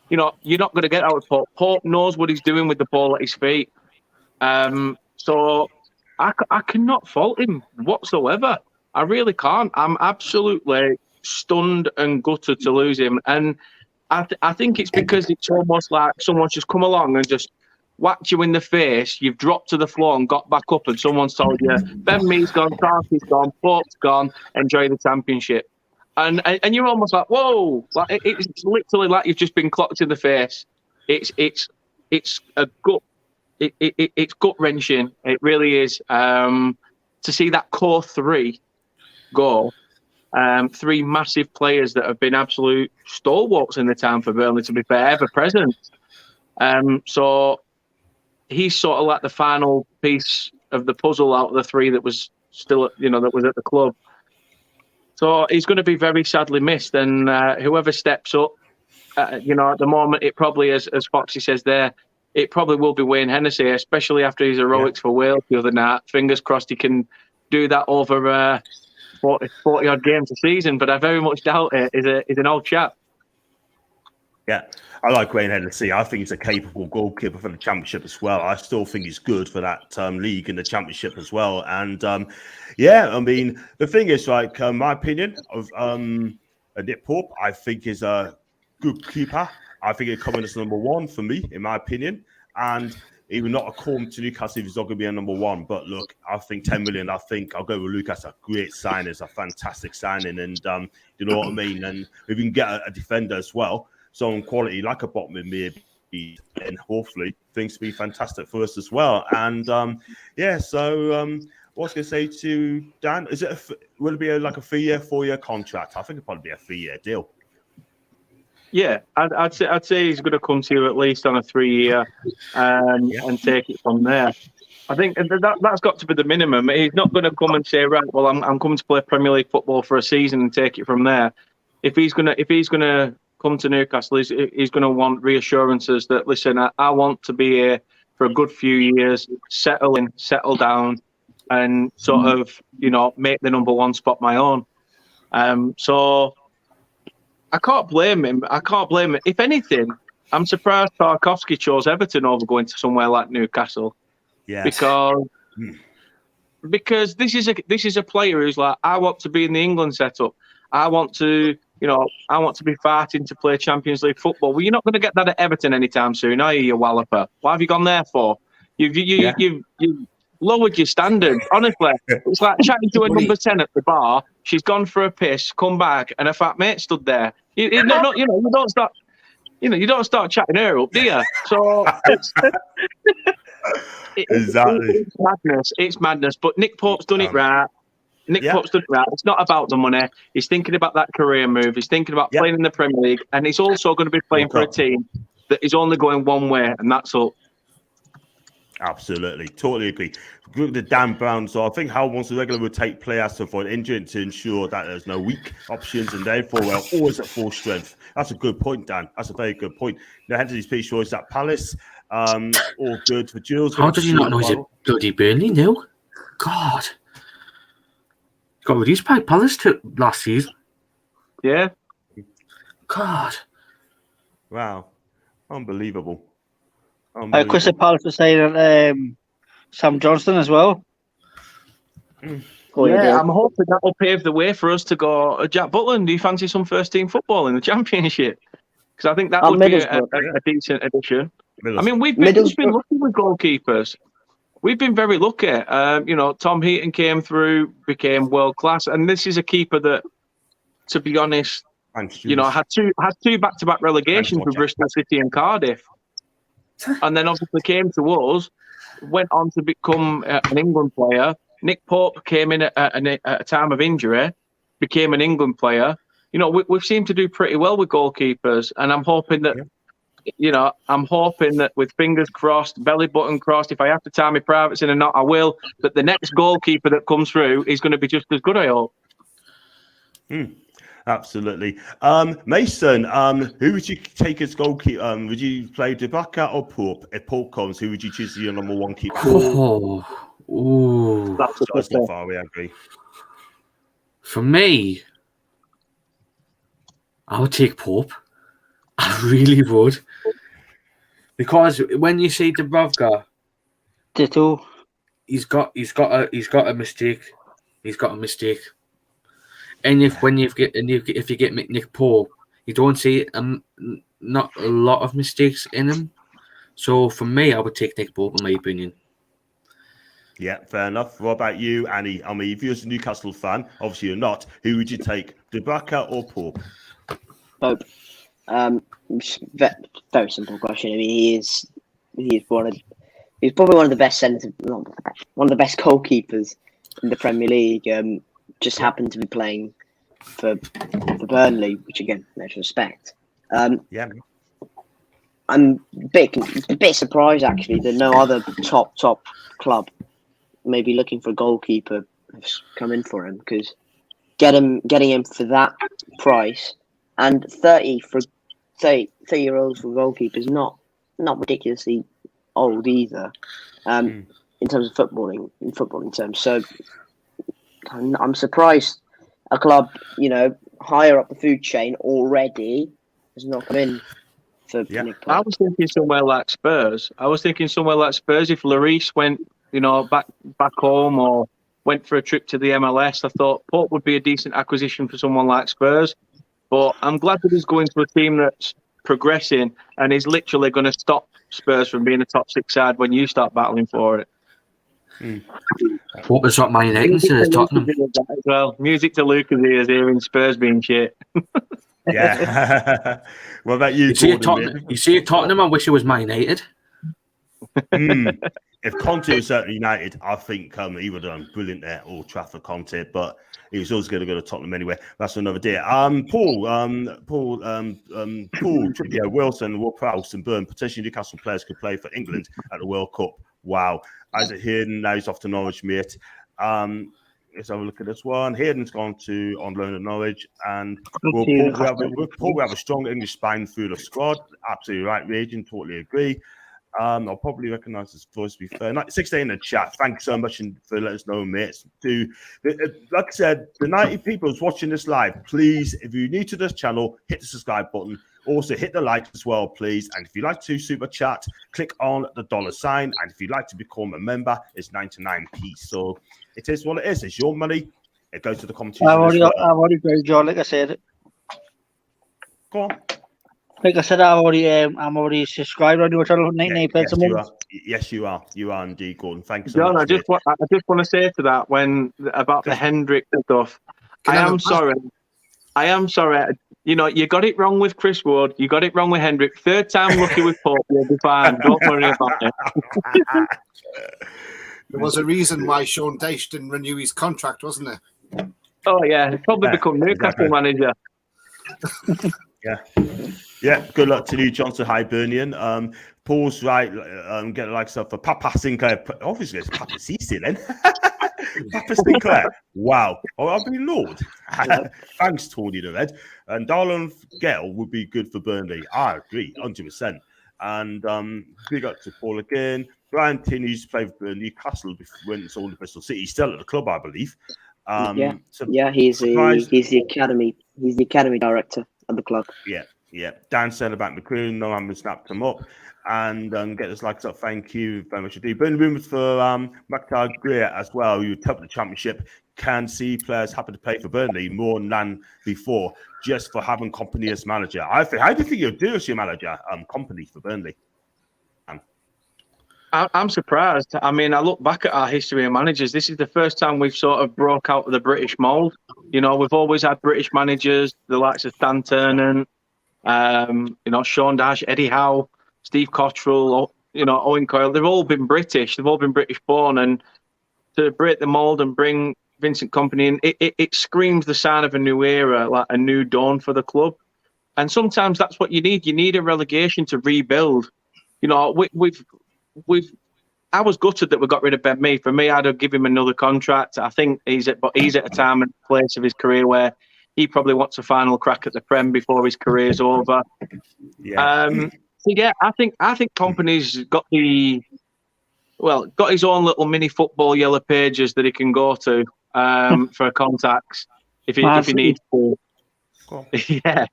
You're not going to get out with Pope. Pope knows what he's doing with the ball at his feet. So I cannot fault him whatsoever. I really can't. I'm absolutely stunned and gutted to lose him. And I think it's because it's almost like someone's just come along and just whacked you in the face. You've dropped to the floor and got back up, and someone's told you, Ben Mee's gone, Tarky's gone, Pope's gone, enjoy the championship. And you're almost like, whoa! Like it's literally like you've just been clocked in the face. It's a gut. It's gut wrenching. It really is. To see that core three go, three massive players that have been absolute stalwarts in the town for Burnley. To be fair, ever present. So he's sort of like the final piece of the puzzle out of the three that was still, that was at the club. So he's going to be very sadly missed, and whoever steps up, at the moment, it probably, as Foxy says there, it probably will be Wayne Hennessy, especially after his heroics for Wales the other night. Fingers crossed he can do that over 40-odd games a season, but I very much doubt it. He's an old chap. Yeah, I like Wayne Hennessy. I think he's a capable goalkeeper for the Championship as well. I still think he's good for that league in the Championship as well. And I mean, the thing is, like, my opinion of Nick Pope, I think is a good keeper. I think he'll come in as number one for me, in my opinion. And he will not come to Newcastle if he's not going to be a number one. But look, I think 10 million, I think I'll go with Lucas. A great signing, it's a fantastic signing. And you know what I mean? And if we can get a defender as well, someone quality like a Botman maybe, and hopefully things will be fantastic for us as well. And so what I was going to say to Dan, will it be like a 3-year, 4-year contract? I think it'll probably be a 3-year deal. Yeah, I'd say he's going to come to you at least on a 3-year and take it from there. I think that's got to be the minimum. He's not going to come and say, right, well, I'm coming to play Premier League football for a season and take it from there. If he's going to come to Newcastle, he's going to want reassurances that, listen, I want to be here for a good few years, settle in, settle down, and sort of, make the number one spot my own. So I can't blame him. If anything, I'm surprised Tarkowski chose Everton over going to somewhere like Newcastle. Yeah. Because this is a player who's like, I want to be in the England setup. I want to be fighting to play Champions League football. Well, you're not going to get that at Everton anytime soon, are you, you walloper? What have you gone there for? You've lowered your standards. Honestly, it's like chatting to a number 10 at the bar. She's gone for a piss, come back, and a fat mate stood there. You don't start chatting her up, do you? So exactly, it's madness. It's madness. But Nick Pope's done it right. Nick Pope's done it right. It's not about the money. He's thinking about that career move. He's thinking about playing in the Premier League, and he's also going to be playing for a team that is only going one way, and that's up. Absolutely, totally agree. Look at the Dan Brown. So I think how once the regular would take players to avoid injury to ensure that there's no weak options, and therefore we're always at full strength. That's a good point, Dan. That's a very good point. Now, Henry's piece shows that Palace, all good for Jules. How does he not know he's a bloody Burnley now? God, got released by Palace last season. Yeah. God. Wow, unbelievable. Crystal Palace was saying that Sam Johnston as well. Yeah, I'm hoping that will pave the way for us to go. Jack Butland, do you fancy some first-team football in the Championship? Because I think that would be a decent addition. I mean, we've been lucky with goalkeepers. We've been very lucky. Tom Heaton came through, became world-class, and this is a keeper that, to be honest, had two back-to-back relegations with Bristol City and Cardiff. And then obviously came to us, went on to become an England player. Nick Pope came in at a time of injury, became an England player. We've seemed to do pretty well with goalkeepers, and I'm hoping that, with fingers crossed, belly button crossed, if I have to tie my privates in or not, I will, that the next goalkeeper that comes through is going to be just as good, I hope. Absolutely. Mason, who would you take as goalkeeper? Would you play Dubaka or Pope? If Pope comes, who would you choose as your number one keeper? That's not far away, I agree. For me, I would take Pope. I really would. Because when you say Dubravka, ditto. He's got a mistake. He's got a mistake. And if you get Nick Pope, you don't see not a lot of mistakes in him. So for me, I would take Nick Pope, in my opinion. Yeah, fair enough. What about you, Annie? I mean, if you're a Newcastle fan, obviously you're not. Who would you take, Dubravka or Pope? Pope. Very simple question. I mean, he's probably one of the best one of the best goalkeepers in the Premier League. Just happened to be playing for Burnley, which again, let's respect. I'm a bit surprised actually that no other top club maybe looking for a goalkeeper has come in for him, because getting him for that price and 30-year-olds for goalkeepers is not ridiculously old either. In terms of footballing terms, so. I'm surprised a club, higher up the food chain already has not come in for Nick Pope. I was thinking somewhere like Spurs. If Lloris went, back home or went for a trip to the MLS, I thought Pope would be a decent acquisition for someone like Spurs. But I'm glad that he's going to a team that's progressing and is literally going to stop Spurs from being a top 6 side when you start battling for it. What was up, Man United instead of Tottenham? As well. Music to Lucas' ears hearing Spurs being shit. Yeah. What about you? You see Tottenham, I wish it was Man United. If Conte was at United, I think he would have done brilliant there, Old Trafford Conte, but he was always going to go to Tottenham anyway. That's another day. Paul, Wilson, Ward-Prowse and Byrne, potentially Newcastle players could play for England at the World Cup. Wow. Isaac Hayden, now he's off to Norwich, mate. Let's have a look at this one. Hayden's gone on loan at Norwich, and we have a strong English spine through the squad. Absolutely right, Raging, totally agree. I'll probably recognise his voice, to be fair. 16 in the chat. Thanks so much for letting us know, mates. Like I said, the 90 people who's watching this live, please, if you're new to this channel, hit the subscribe button. Also, hit the like as well, please. And if you'd like to super chat, click on the $sign. And if you'd like to become a member, it's 99p. So it is what it is. It's your money. It goes to the competition. I've already paid, John, like I said. Go on. Like I said, I'm already subscribed on your channel. Yes, you are. You are indeed, Gordon. Thank you so John, much. I just want to say to that about the Hendrick stuff. I am sorry. You got it wrong with Chris Wood. You got it wrong with Hendrick. Third time lucky with Pope. You'll be fine. Don't worry about it. There was a reason why Sean Dyche didn't renew his contract, wasn't there? Oh yeah, he'll probably Yeah, become Newcastle exactly. manager. Yeah, good luck to you, Johnson Hibernian. Paul's right, get like stuff for Papa Sinclair. Obviously, it's Papa Cecil then. Papa Sinclair. Wow. Oh, I've been Lord. Thanks, Tony the Red. And Darlon Gale would be good for Burnley. I agree, 100%. And big up to Paul again. Brian Tinney used to play for Newcastle when it's all the Bristol City. He's still at the club, I believe. He's the academy director of the club. Yeah. Dan said about McCreary, no one snapped him up. And get us like up. Thank you very much indeed. Burnley rumors for Maktar Greer as well. You top of the championship. Can see players happy to play for Burnley more than before, just for having Company as manager. How do you think you'll do as your manager? Company for Burnley. I'm surprised. I mean, I look back at our history of managers. This is the first time we've sort of broke out of the British mould. You know, we've always had British managers, the likes of Stan Ternant, Sean Dyche, Eddie Howe, Steve Cottrell, Owen Coyle. They've all been British. They've all been British born. And to break the mould and bring Vincent Kompany in, it screams the sign of a new era, like a new dawn for the club. And sometimes that's what you need. You need a relegation to rebuild. You know, I was gutted that we got rid of Ben Mee. For me, I'd have given him another contract. I think he's at a time and place of his career where he probably wants a final crack at the Prem before his career's over. I think Kompany's got his own little mini football yellow pages that he can go to for contacts if he needs to. Cool. Yeah,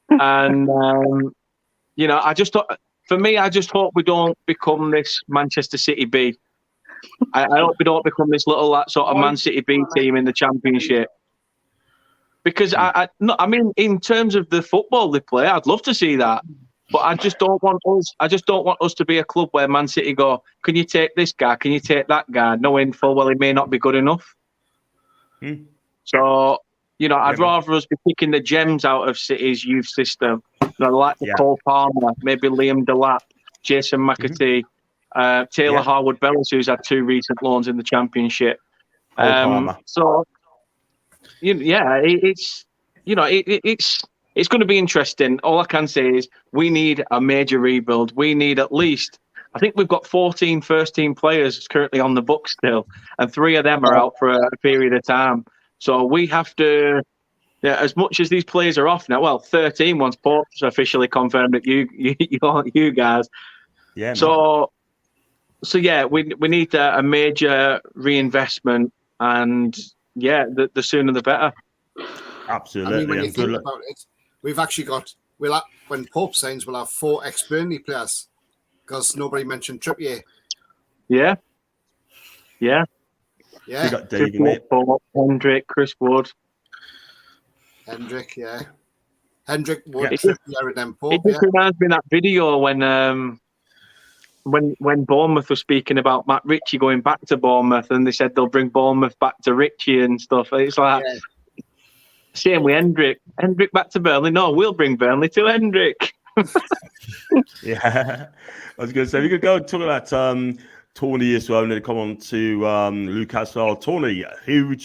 and I just thought. For me, I just hope we don't become this Manchester City B. I hope we don't become this little sort of Man City B team in the Championship. Because I mean, in terms of the football they play, I'd love to see that. But I just don't want us to be a club where Man City go, can you take this guy? Can you take that guy? Knowing full well he may not be good enough. So, I'd rather us be picking the gems out of City's youth system. Like Cole Palmer, maybe Liam Delap, Jason McAtee, Taylor Harwood-Bellis, who's had 2 recent loans in the Championship. So, it's going to be interesting. All I can say is we need a major rebuild. We need at least, I think we've got 14 first-team players currently on the book still, and 3 of them are out for a period of time. So we have to... Yeah, as much as these players are off now, well, 13 once Pope's officially confirmed that you guys. Yeah. So we need a major reinvestment, and the sooner the better. Absolutely. I mean, when you think about it, we've actually got when Pope signs, we'll have 4 ex-Burnley players because nobody mentioned Trippier. Yeah. We got David, mate. Hendrick, Chris Wood. Hendrick Wood, It Trippier, and then Pope. It just reminds me of that video when Bournemouth was speaking about Matt Ritchie going back to Bournemouth, and they said they'll bring Bournemouth back to Ritchie and stuff. It's like same with Hendrick. Hendrick back to Burnley. No, we'll bring Burnley to Hendrick. I was going to say we could go talk about Tony as well, and then come on to Lucas. Tony, who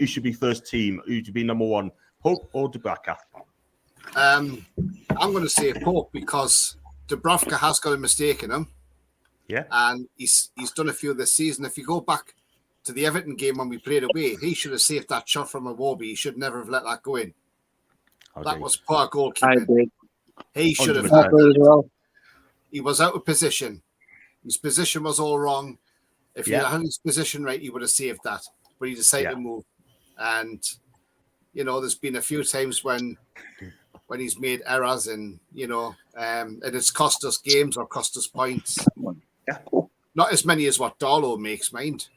should be first team? Who should be number 1, Pope or Dubravka? I'm going to say Pope because Dubravka has got a mistake in him. Yeah, and he's done a few this season. If you go back to the Everton game when we played away, he should have saved that shot from Iwobi. He should never have let that go in. That was poor goalkeeping. He should have. He was out of position. His position was all wrong. If he had his position right, he would have saved that. But he decided to move. And, there's been a few times when he's made errors and, and it's cost us games or cost us points. Yeah. Not as many as what Darlow makes, mind,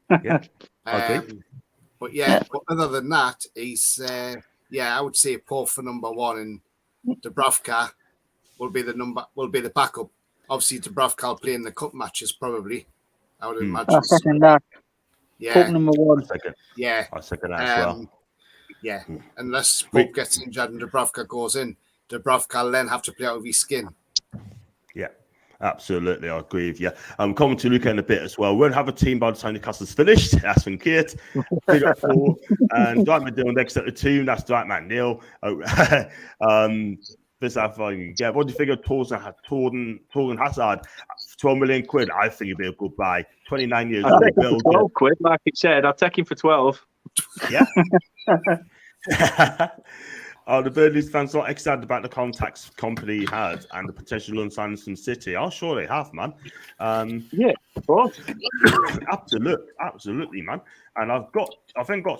But other than that, he's, I would say Pope for number 1 and Dubravka will be the backup. Obviously, Dubravka will play in the cup matches, probably. I would imagine. I second that. Yeah. Pope number 1. I second that as well. Yeah. Unless Pope gets injured and Dubravka goes in, Dubravka will then have to play out of his skin. Yeah. Absolutely, I agree with you. Coming to Luca in a bit as well. We won't have a team by the time Newcastle's finished. That's from Kate. Big up Paul. And Dwight McNeil next at the team. That's Dwight McNeil. This I find get. What do you think of Torgan Hazard? 12 million quid. I think it'd be a good buy. 29 years I'd old. take him for 12 quid, like it said. I'd take him for 12. Yeah. The Burnley fans not excited about the contacts company he had and the potential loan signings from City. I'm sure they have, man. Yeah, of course. Absolutely, man. And I've got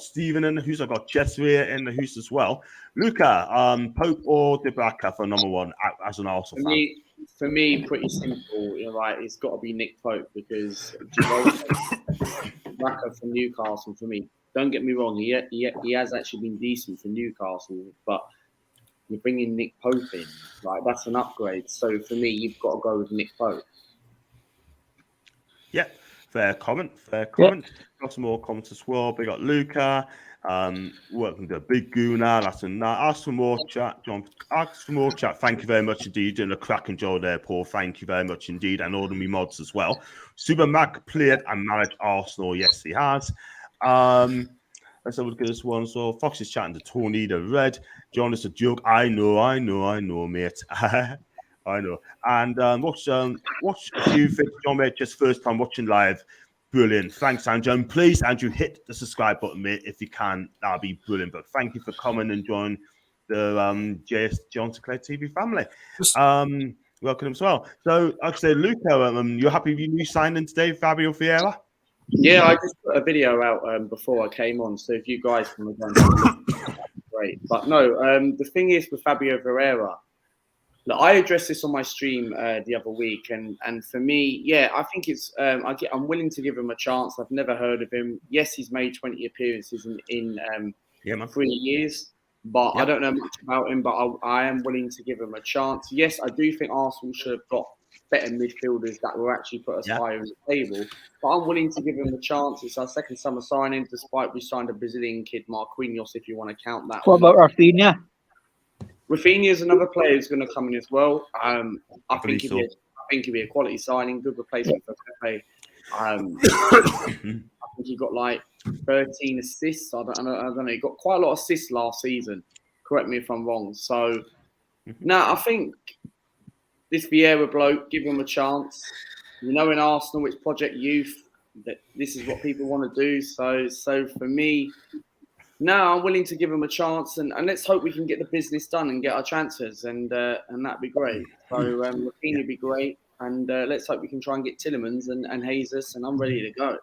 Stephen in the house. I've got Jesria in the house as well. Luca, Pope or Dibaka for number one as an Arsenal fan? For me, pretty simple. You're right. It's got to be Nick Pope because Dibaka from Newcastle for me. Don't get me wrong, he has actually been decent for Newcastle, but you're bringing Nick Pope in, like that's an upgrade. So for me, you've got to go with Nick Pope. Yeah, fair comment. Yeah. Got some more comments as well. We got Luca, working the big Guna. That's a ask for more chat, John. Ask for more chat. Thank you very much indeed. Doing a cracking job there, Paul. Thank you very much indeed, and all the me mods as well. Super Mac played and managed Arsenal. Yes, he has. Let's have a look at this one. So Fox is chatting to Tony the Red. John, it's a joke. I know, mate. I know. And watch a few things, John, mate. Just first time watching live. Brilliant. Thanks, Andrew. And please, Andrew, hit the subscribe button, mate, if you can. That'll be brilliant. But thank you for coming and joining the JS John Sinclair TV family. Welcome as well. So, like I say, Luca, you're happy with your new signing today, Fabio Vieira? Yeah, I just put a video out before I came on, so if you guys can look, that'd be great. But no, the thing is with Fabio Vieira, look, I addressed this on my stream the other week, and for me, yeah, I think it's I'm willing to give him a chance. I've never heard of him. Yes, he's made 20 appearances in 3 years, but I don't know much about him. But I am willing to give him a chance. Yes, I do think Arsenal should have got better midfielders that will actually put us higher in the table. But I'm willing to give him a chance. It's our second summer signing, despite we signed a Brazilian kid, Marquinhos, if you want to count that. What about Rafinha? Rafinha is another player who's going to come in as well. I think he'd be a quality signing, good replacement for Pepe. I think he got like 13 assists. I don't know. He got quite a lot of assists last season. Correct me if I'm wrong. So, now I think this Vieira bloke, give him a chance. You know, in Arsenal, it's Project Youth. That this is what people want to do. So for me, now I'm willing to give him a chance, and let's hope we can get the business done and get our transfers, and that'd be great. So Rafinha would be great, and let's hope we can try and get Tillemans and Jesus, and I'm ready to go.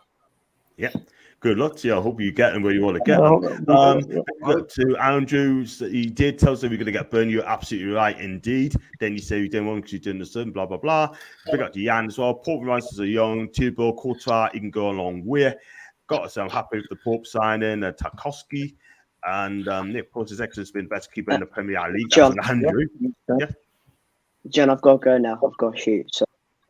Yeah. Good luck to you. I hope you get them where you want to get them. To Andrew, he did tell us that we're going to get Burnley. You're absolutely right, indeed. Then you say you didn't want because you didn't understand, blah, blah, blah. Big up to Jan as well. Pope Rice is a young Thibaut Courtois. He can go a long way. Got us. I'm happy with the Pope signing, Tarkowski. And Nick Porter's excellence been better keeper in the Premier League. John, Andrew. Yeah. John, I've got to go now. I've got to shoot. So.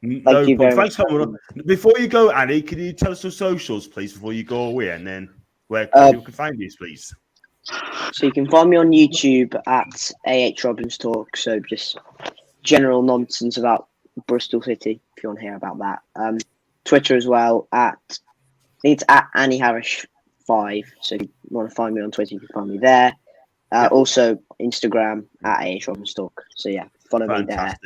No problem. Thanks for coming on. Before you go, Annie, can you tell us your socials, please, before you go away, and then where people can find you, please? So you can find me on YouTube at AH Robbins Talk. So just general nonsense about Bristol City, if you want to hear about that. Twitter as well I think it's at Annie Harris 5. So if you want to find me on Twitter, you can find me there. Also Instagram at AH Robbins Talk. So yeah, follow me there.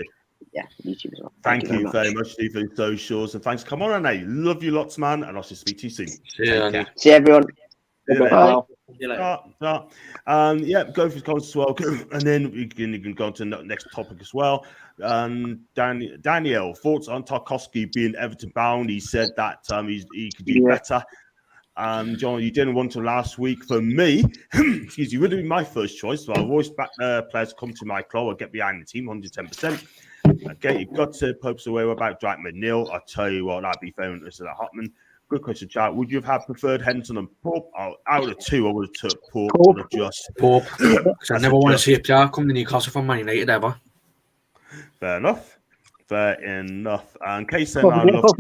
Yeah, YouTube as well. Thank you very much, Steve, for the socials. And thanks for coming on, Annie. Love you lots, man. And I'll just speak to you soon. See you, everyone. Bye. Go for the comments as well. And then you can go on to the next topic as well. Daniel, thoughts on Tarkowski being Everton bound? He said that he could do better. John, you didn't want to last week. For me, excuse you, would have been my first choice. So I've always backed players to come to my club or get behind the team 110%. Okay, you've got to Popes away. What about Dwight McNeil? I'll tell you what, that'd be very interesting at Hotman. Good question, chat. Would you have had preferred Henderson and Pope? Out of two, I would have took Pope. Pope. Because I never want to see a player come to Newcastle from Man United ever. Fair enough. And Case and I love Pope.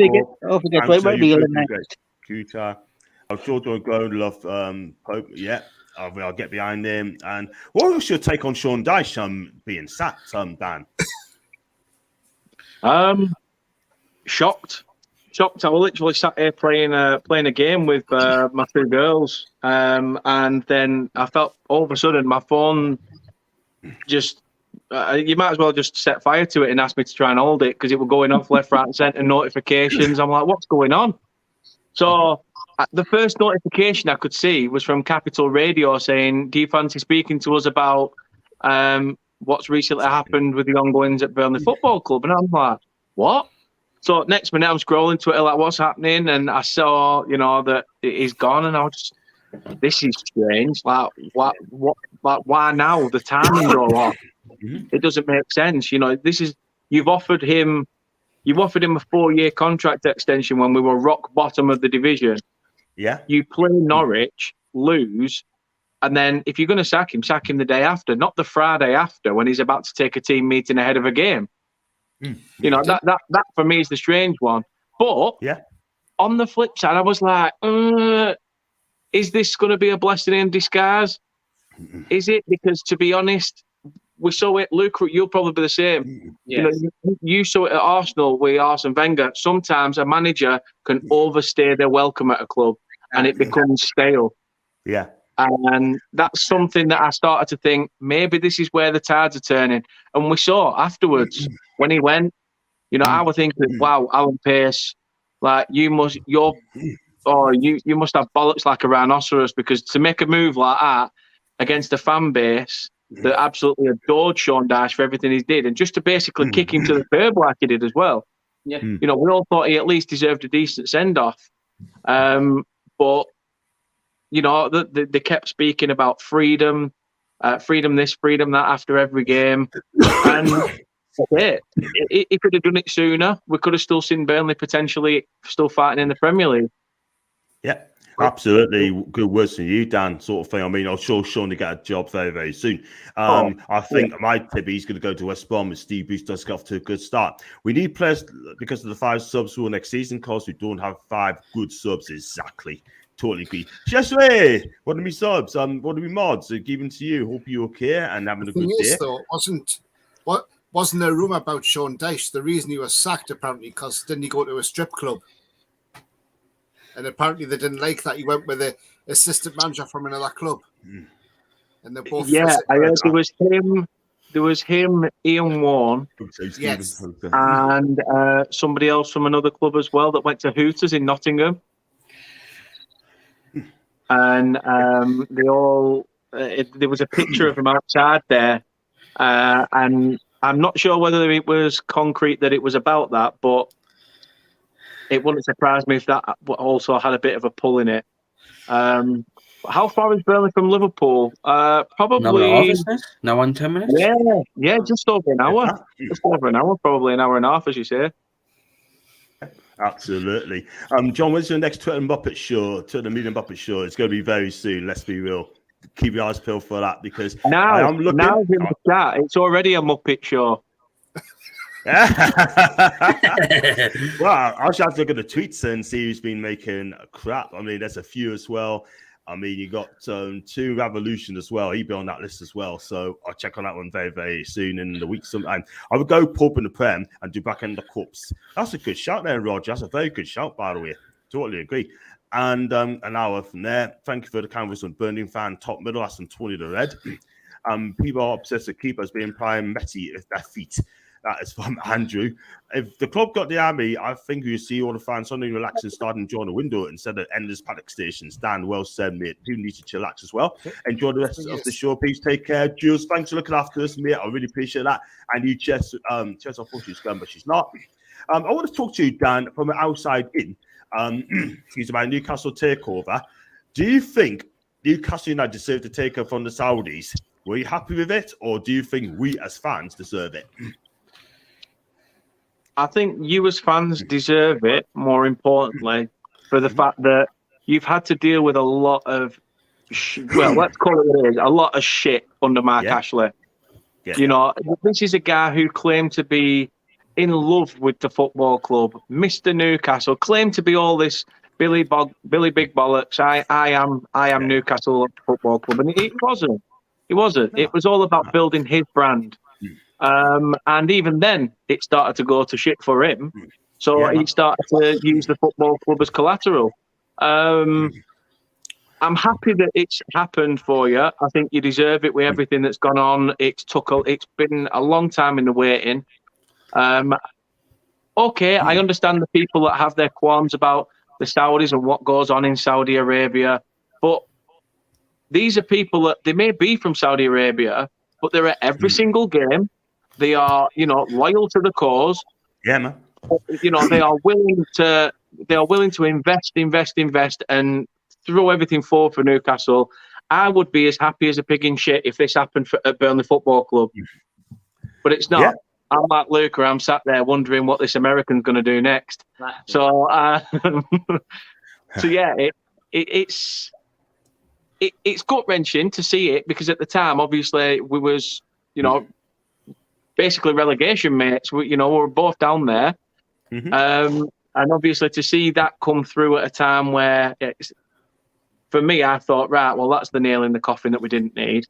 I'm sure John Grown love Pope. Yeah, I'll get behind him. And what was your take on Sean Dyche being sacked, Dan? shocked. I was literally sat here playing a game with my two girls, and then I felt all of a sudden my phone just. You might as well just set fire to it and ask me to try and hold it because it was going off left, right, and centre notifications. I'm like, what's going on? So the first notification I could see was from Capital Radio saying, "Do you fancy speaking to us about what's recently happened with the ongoings at Burnley Football Club?" And I'm like, what? So next minute I'm scrolling Twitter like, what's happening? And I saw, that he's gone, and I was just, this is strange. Like, what? Like, why now? The timing's all off. It doesn't make sense. You've offered him a 4-year contract extension when we were rock bottom of the division. Yeah. You play Norwich, lose, and then if you're going to sack him the day after, not the Friday after when he's about to take a team meeting ahead of a game. That for me is the strange one. But on the flip side, I was like, is this going to be a blessing in disguise? Is it? Because to be honest, we saw it. Luke, you'll probably be the same. Yes. You saw it at Arsenal with Arsene Wenger. Sometimes a manager can overstay their welcome at a club, and it becomes stale. Yeah. And that's something that I started to think, maybe this is where the tides are turning. And we saw afterwards when he went, I was thinking, wow, Alan Pace, like you must have bollocks like a rhinoceros, because to make a move like that against a fan base that absolutely adored Sean Dyche for everything he did, and just to basically kick him to the curb like he did as well. Yeah. We all thought he at least deserved a decent send-off. But they kept speaking about freedom this, freedom that after every game. And he could have done it sooner. We could have still seen Burnley potentially still fighting in the Premier League. Yeah, absolutely. Good words from you, Dan, sort of thing. I mean, I'm sure Sean to get a job very, very soon. I think my tip, he's going to go to West Brom, and Steve Bruce does get off to a good start. We need players because of the 5 subs rule next season, because we don't have 5 good subs exactly. Totally agree. Jesue, what are my subs? What are my mods? Giving to you. Hope you're okay and having a good day. Though, wasn't there a rumour about Sean Dyche? The reason he was sacked, apparently, because didn't he go to a strip club? And apparently they didn't like that. He went with the assistant manager from another club. And they both... Yeah, I heard there was him, Ian Warren, yes, and somebody else from another club as well that went to Hooters in Nottingham. And they all... there was a picture of him outside there. And I'm not sure whether it was concrete that it was about that, but it wouldn't surprise me if that also had a bit of a pull in it. How far is Burnley from Liverpool? Probably... Now on 10 minutes? Yeah, just over an hour. Just over an hour, probably an hour and a half, as you say. Absolutely. John, when's your next Twitter Muppet show? Twitter Media Muppet show. It's going to be very soon, let's be real. Keep your eyes peeled for that, because I am looking... Now in the chat, it's already a Muppet show. Well, I'll just have to look at the tweets and see who's been making crap. I mean, there's a few as well. I mean, you got Toon Revolution as well. He'll be on that list as well. So I'll check on that one very, very soon in the week sometime. I would go pub in the Prem and do back end the cups. That's a good shout there, Roger. That's a very good shout, by the way. Totally agree. And an hour from there, thank you for the canvas on Burning Fan, top middle. That's on Tony the Red. People are obsessed with keepers being prime Messi at their feet. That is from Andrew. If the club got the army, I think you see all the fans suddenly relax and start enjoying the window instead of endless paddock stations. Dan, well said, mate. You need to chillax as well. Enjoy the rest of the show. Please take care. Jules, thanks for looking after us, mate. I really appreciate that. And you, Jess, I thought she was gone, but she's not. I want to talk to you, Dan, from the outside in. Excuse me, Newcastle takeover. Do you think Newcastle United deserve to take over from the Saudis? Were you happy with it, or do you think we as fans deserve it? I think you as fans deserve it, more importantly, for the fact that you've had to deal with a lot of, let's call it what it is, a lot of shit under Mark Ashley. Yeah. This is a guy who claimed to be in love with the football club, Mr. Newcastle, claimed to be all this Billy Big Bollocks. I am Newcastle Football Club, and it wasn't. It wasn't. It was all about building his brand. And even then, it started to go to shit for him. So Yeah, he started to use the football club as collateral. I'm happy that it's happened for you. I think you deserve it with everything that's gone on. It's been a long time in the waiting. Okay, I understand the people that have their qualms about the Saudis and what goes on in Saudi Arabia, but these are people that they may be from Saudi Arabia, but they're at every single game. They are, loyal to the cause. Yeah, man. They are willing to invest, and throw everything forward for Newcastle. I would be as happy as a pig in shit if this happened at Burnley Football Club, but it's not. Yeah. I'm like Luca. I'm sat there wondering what this American's going to do next. So, it's gut wrenching to see it, because at the time, obviously, we was, basically relegation mates. We were both down there, and obviously to see that come through at a time where for me, I thought, right, well, that's the nail in the coffin that we didn't need.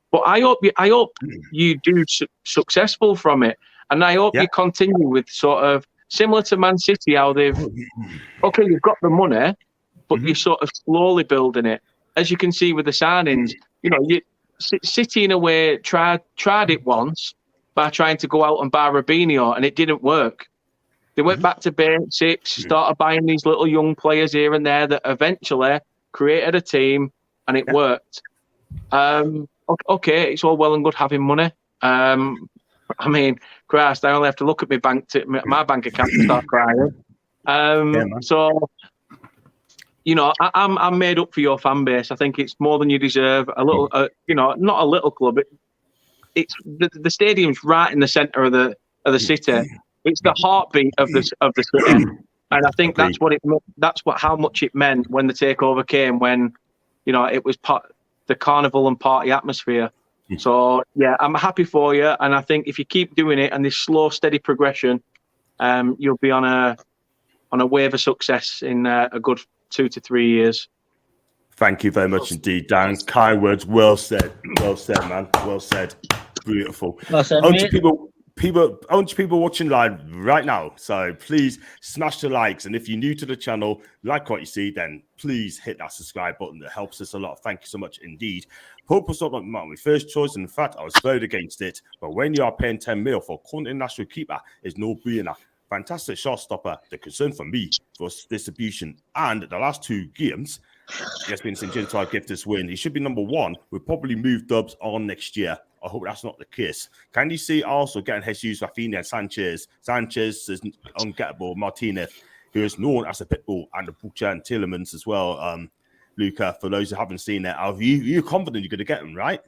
But I hope you do successful from it, and I hope you continue with sort of similar to Man City, how they've you've got the money, but you're sort of slowly building it, as you can see with the signings. City in a way tried it once by trying to go out and buy Robinho, and it didn't work. They went back to basics, started buying these little young players here and there that eventually created a team, and it worked. Okay, it's all well and good having money. I mean, Christ, I only have to look at my bank account and start crying. So, I'm made up for your fan base. I think it's more than you deserve. A little, not a little club. It's the stadium's right in the centre of the city. It's the heartbeat of the city, and I think that's how much it meant when the takeover came. When it was the carnival and party atmosphere. So I'm happy for you, and I think if you keep doing it and this slow, steady progression, you'll be on a wave of success in a good 2 to 3 years. Thank you very much indeed, Dan. Kind words. Well said, man. Well said. Beautiful. People watching live right now, so please smash the likes, and if you're new to the channel, like what you see, then please hit that subscribe button. That helps us a lot. Thank you so much indeed. Pope was not my first choice, and in fact I was voted against it, but when you are paying 10 mil for a current international keeper, is no brainer. Fantastic shot stopper. The concern for me was distribution, and the last 2 games he has been suggested to give this win. He should be number 1. We'll probably move Dubs on next year. I hope that's not the case. Can you see also getting Jesus, Rafinha, and Sanchez? Sanchez is ungettable. Martinez, who is known as a pitbull, and the Butcher and Tielemans as well. Luca, for those who haven't seen it, are you confident you're going to get them, right?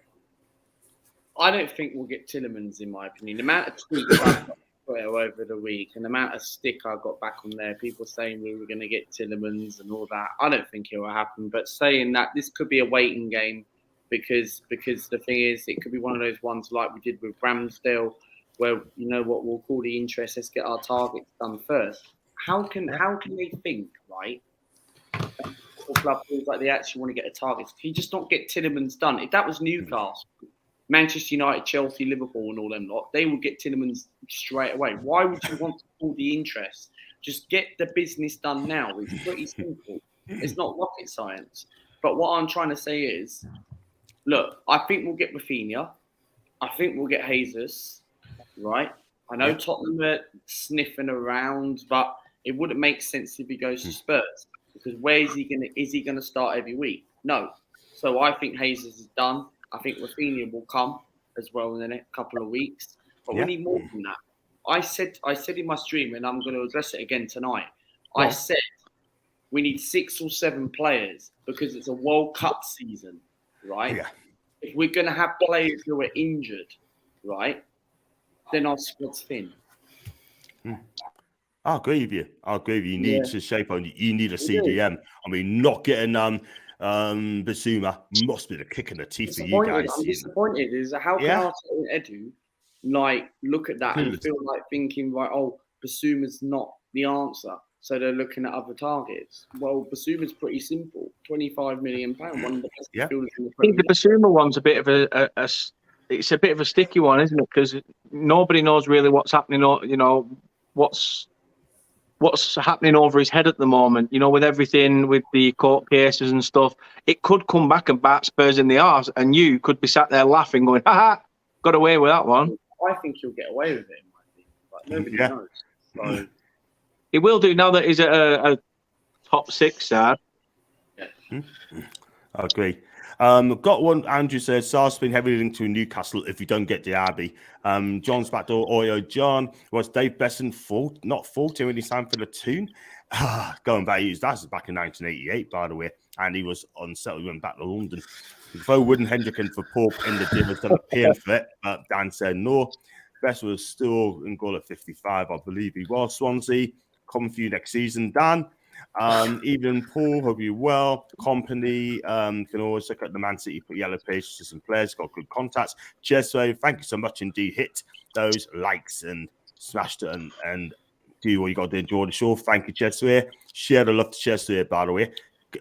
I don't think we'll get Tielemans, in my opinion. The amount of tweets I got over the week and the amount of stick I got back on there, people saying we were going to get Tielemans and all that, I don't think it will happen. But saying that, this could be a waiting game. Because the thing is, it could be one of those ones like we did with Ramsdale, where what we'll call the interest. Let's get our targets done first. How can they think, right? Club feels like they actually want to get a target. Can you just not get Tielemans done? If that was Newcastle, Manchester United, Chelsea, Liverpool, and all them lot, they would get Tielemans straight away. Why would you want to pull the interest? Just get the business done now. It's pretty simple. It's not rocket science. But what I'm trying to say is, look, I think we'll get Rafinha. I think we'll get Jesus, right? I know Tottenham are sniffing around, but it wouldn't make sense if he goes to Spurs, because where is he gonna start every week? No. So I think Jesus is done. I think Rafinha will come as well in the next couple of weeks. But we need more than that. I said in my stream, and I'm going to address it again tonight. I said we need 6 or 7 players because it's a World Cup season. Right? Yeah. If we're going to have players who are injured, right, then our squad's thin. I agree with you. You need to shape on. You need a CDM. I mean, not getting Basuma must be the kick in the teeth for you guys. I'm disappointed. Is how can Arsenal and Edu look at that and feel like thinking, right, Basuma's not the answer. So they're looking at other targets. Well, Basuma's pretty simple. £25 million, one of the best midfielders in the Premier League. I think the Basuma one's a bit of it's a bit of a sticky one, isn't it? Because nobody knows really what's happening, what's happening over his head at the moment. You know, with everything, with the court cases and stuff, it could come back and bite Spurs in the arse, and you could be sat there laughing, going, "Ha ha, got away with that one." I think he'll get away with it. But nobody knows. So. He will do now that he's at a top 6 side. I agree. Got one. Andrew says Sar's been heavily linked to Newcastle if you don't get Diaby. John's backdoor. Oyo John was Dave Besson not 40 when he signed for the Toon. Going back, that's back in 1988, by the way, and he was unsettled when back to London. Though Wooden Hendricken for Pope in the deal was done appeal for it, but Dan said no. Best was still in goal at 55, I believe he was. Swansea, coming for you next season, Dan. Even Paul, hope you well. Company can always look at the Man City put yellow pages to some players, got good contacts. Jesse, thank you so much indeed. Hit those likes and smashed it and do what you got to do. Enjoy the show. Thank you, Jesse. Share the love to Jesse, by the way.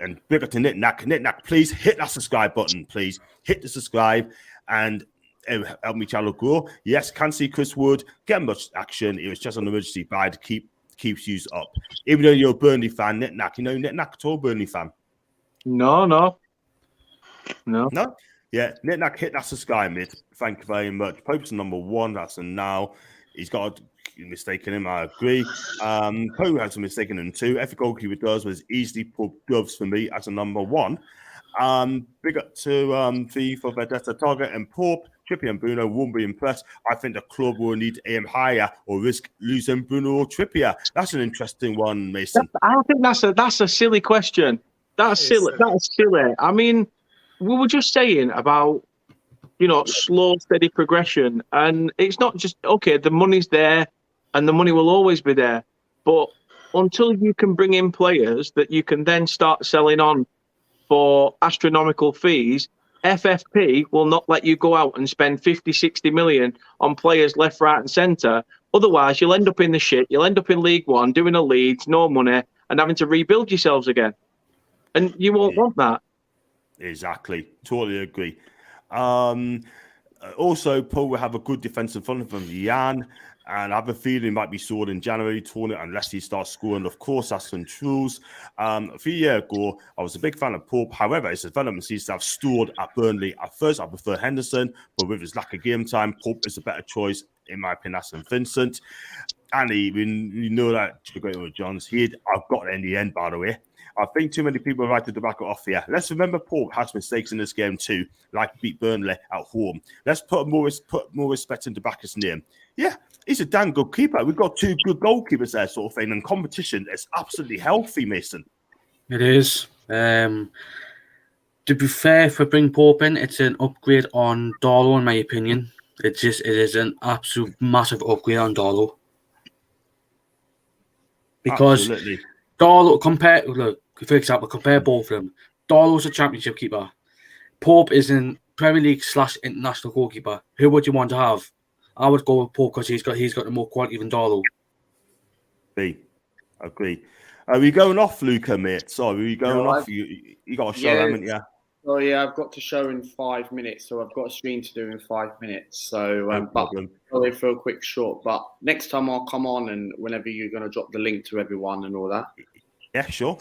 And big up to Knick-Knack. Knick-Knack, please hit that subscribe button, please. Hit the subscribe and help me channel grow. Yes, can see Chris Wood get much action. It was just an emergency buy to keeps you up. Even though you're a Burnley fan, Knick-Knack, you know Knick-Knack at all, Burnley fan? No. Yeah, Knick-Knack, hit that subscribe, mate. Thank you very much. Pope's number 1. That's a now. He's got a mistake in him, I agree. Pope has a mistake in him too. Every goalkeeper does was easily put gloves for me as a number 1. Big up to V for Vendetta Target and Pope. Trippier and Bruno won't be impressed. I think the club will need to aim higher or risk losing Bruno or Trippier. That's an interesting one, Mason. I don't think that's a silly question. That's silly. That's silly. I mean, we were just saying about, slow, steady progression. And it's not just, okay, the money's there and the money will always be there. But until you can bring in players that you can then start selling on for astronomical fees, FFP will not let you go out and spend 50, 60 million on players left, right and centre. Otherwise, you'll end up in the shit. You'll end up in League One, doing a Leeds, no money, and having to rebuild yourselves again. And you won't want that. Exactly. Totally agree. Also, Paul will have a good defensive front from Jan. And I have a feeling he might be sold in January tournament unless he starts scoring. Of course, that's some truths. A few years ago, I was a big fan of Pope. However, his development seems to have stalled at Burnley. At first, I prefer Henderson, but with his lack of game time, Pope is a better choice, in my opinion, than Vincent. And you know that with Johns, I've got it in the end, by the way. I think too many people are right to back it off here. Let's remember Pope has mistakes in this game too, like beat Burnley at home. Let's put more respect into Bacca's name. Yeah, he's a damn good keeper. We've got 2 good goalkeepers there, sort of thing, and competition is absolutely healthy, Mason. It is. To be fair, for bring Pope in, it's an upgrade on Darlow, in my opinion. It is an absolute massive upgrade on Darlow. Because absolutely. Darlow, for example, compare both of them. Darlow's a championship keeper. Pope is in Premier League / international goalkeeper. Who would you want to have? I would go with Pope because he's got the more quality than Darlow. Agree. Are we going off, Luca, mate? Sorry, are we going off? You got a show, haven't you? Oh yeah, I've got to show in 5 minutes, so I've got a stream to do in 5 minutes. So, but sorry for a quick short. But next time I'll come on, and whenever you're going to drop the link to everyone and all that. Yeah, sure.